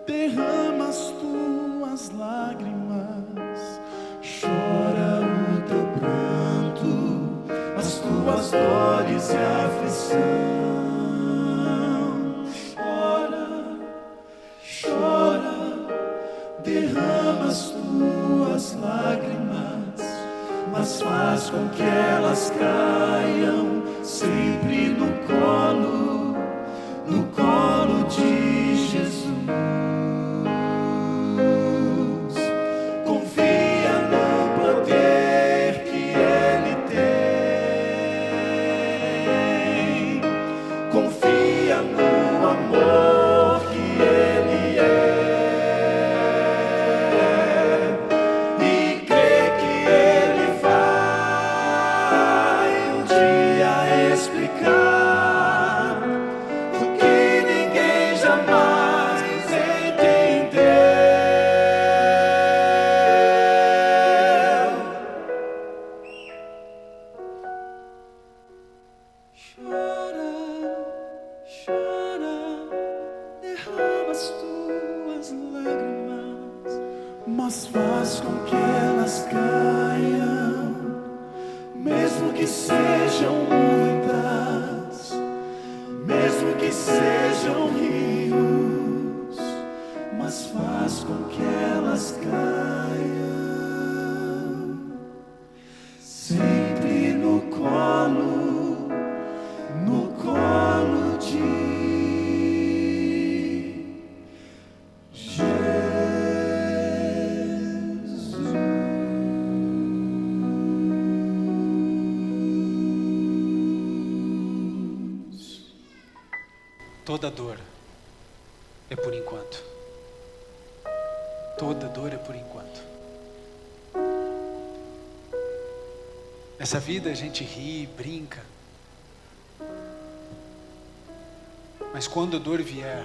derrama as tuas lágrimas, chora o teu pranto, as tuas dores e aflição. Chora, chora, derrama as tuas lágrimas, mas faz com que elas caiam sempre no colo de Jesus. Confia no poder que Ele tem, confia no amor que Ele é, e crê que Ele vai um dia explicar o que ninguém jamais entendeu. Chora, chora, derrama as tuas lágrimas, mas faz com que elas caiam, mesmo que sejam muitas, mesmo que sejam rios, mas faz com que elas caiam sempre no colo de Jesus. Toda dor é por enquanto. Toda dor é por enquanto. Nessa vida a gente ri, brinca. Mas quando a dor vier,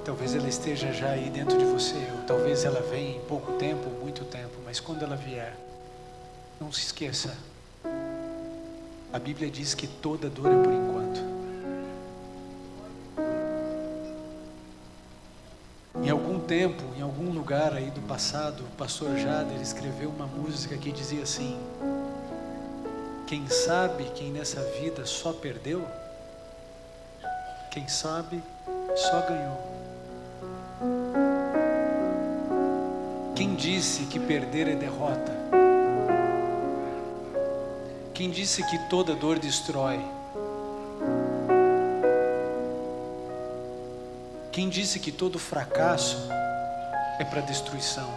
talvez ela esteja já aí dentro de você, ou talvez ela venha em pouco tempo ou muito tempo, mas quando ela vier, não se esqueça. A Bíblia diz que toda dor é por enquanto. Em algum tempo, em algum lugar aí do passado, o pastor Jader escreveu uma música que dizia assim: quem sabe quem nessa vida só perdeu, quem sabe só ganhou. Quem disse que perder é derrota? Quem disse que toda dor destrói? Quem disse que todo fracasso é para destruição?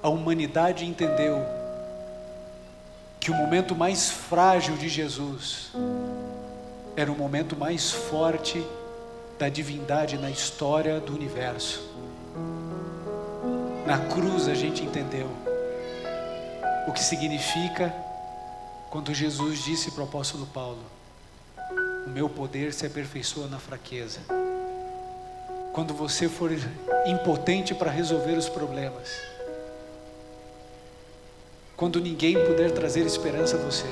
A humanidade entendeu que o momento mais frágil de Jesus era o momento mais forte da divindade na história do universo. Na cruz a gente entendeu o que significa quando Jesus disse para o apóstolo Paulo: o meu poder se aperfeiçoa na fraqueza. Quando você for impotente para resolver os problemas, quando ninguém puder trazer esperança a você,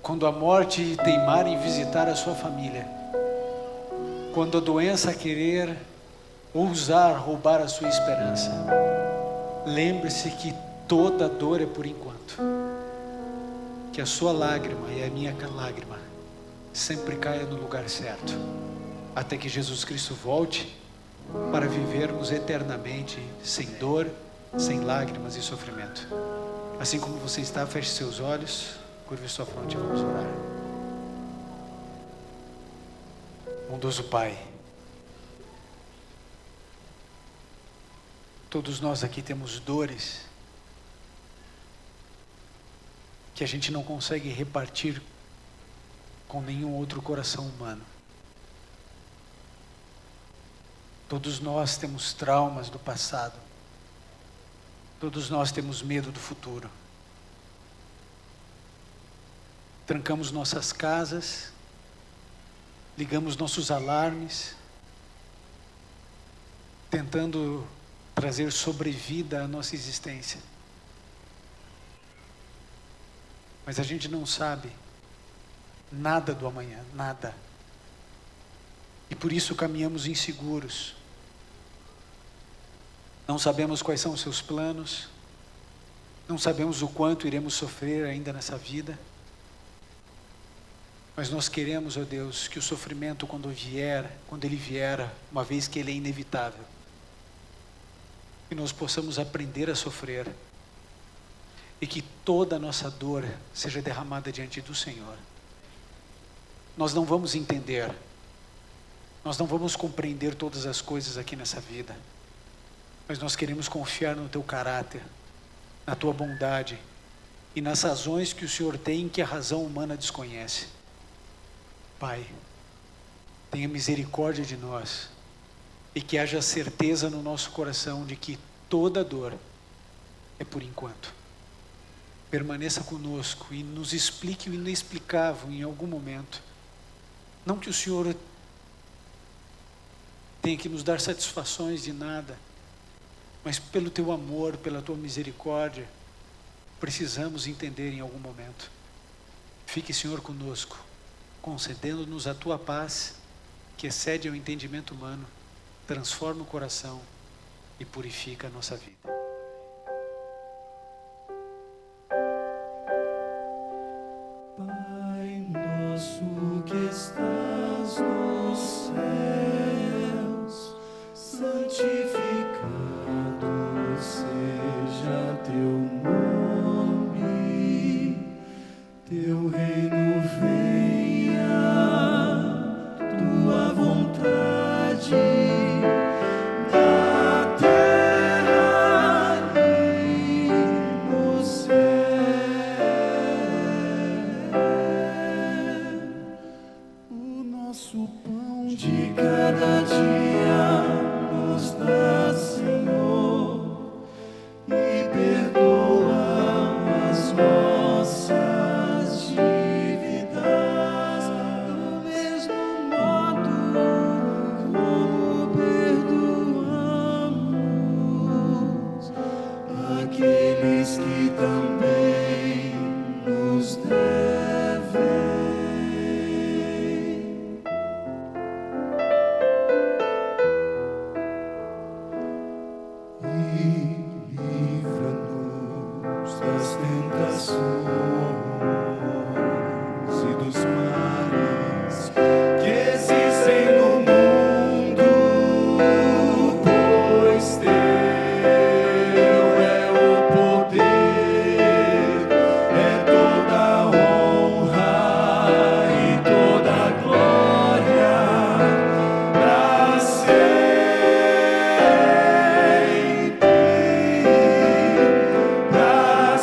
quando a morte teimar em visitar a sua família, quando a doença querer ousar roubar a sua esperança, lembre-se que toda dor é por enquanto. Que a sua lágrima e a minha lágrima sempre caia no lugar certo, até que Jesus Cristo volte para vivermos eternamente sem dor sem lágrimas e sofrimento. Assim como você está, feche seus olhos, curve sua fronte e vamos orar. Bondoso Pai, todos nós aqui temos dores que a gente não consegue repartir com nenhum outro coração humano. Todos nós temos traumas do passado. Todos nós temos medo do futuro. Trancamos nossas casas, ligamos nossos alarmes, tentando trazer sobrevida à nossa existência. Mas a gente não sabe nada do amanhã, nada. E por isso caminhamos inseguros. Não sabemos quais são os seus planos. Não sabemos o quanto iremos sofrer ainda nessa vida. Mas nós queremos, ó Deus, que o sofrimento quando ele vier, uma vez que ele é inevitável, que nós possamos aprender a sofrer e que toda a nossa dor seja derramada diante do Senhor. Nós não vamos entender, nós não vamos compreender todas as coisas aqui nessa vida, mas nós queremos confiar no Teu caráter, na Tua bondade e nas razões que o Senhor tem que a razão humana desconhece. Pai, tenha misericórdia de nós e que haja certeza no nosso coração de que toda dor é por enquanto. Permaneça conosco e nos explique o inexplicável em algum momento. Não que o Senhor tenha que nos dar satisfações de nada, mas pelo Teu amor, pela Tua misericórdia, precisamos entender em algum momento. Fique, Senhor, conosco, concedendo-nos a Tua paz, que excede ao entendimento humano, transforma o coração e purifica a nossa vida. Pai nosso que estás nos céus, santificado seja Teu nome, Teu reino venha, Tua vontade na terra e no céu. O nosso pão de cada dia nos dá, Senhor, e perdoa as nossas dívidas, do mesmo modo como perdoamos aqueles que também nos devem. E livra-nos das tentações e dos males que existem no mundo, pois Teu é o poder, é toda a honra e toda a glória para sempre, para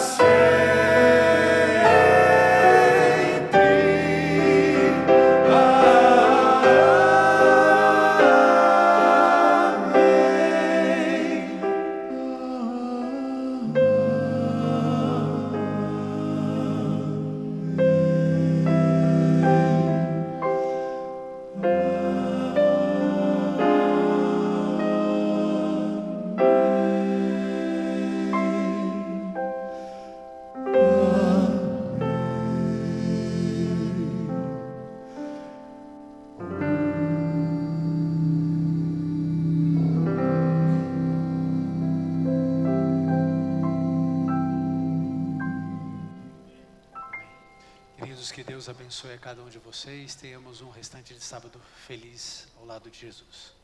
Queridos, que Deus abençoe a cada um de vocês. Tenhamos um restante de sábado feliz ao lado de Jesus.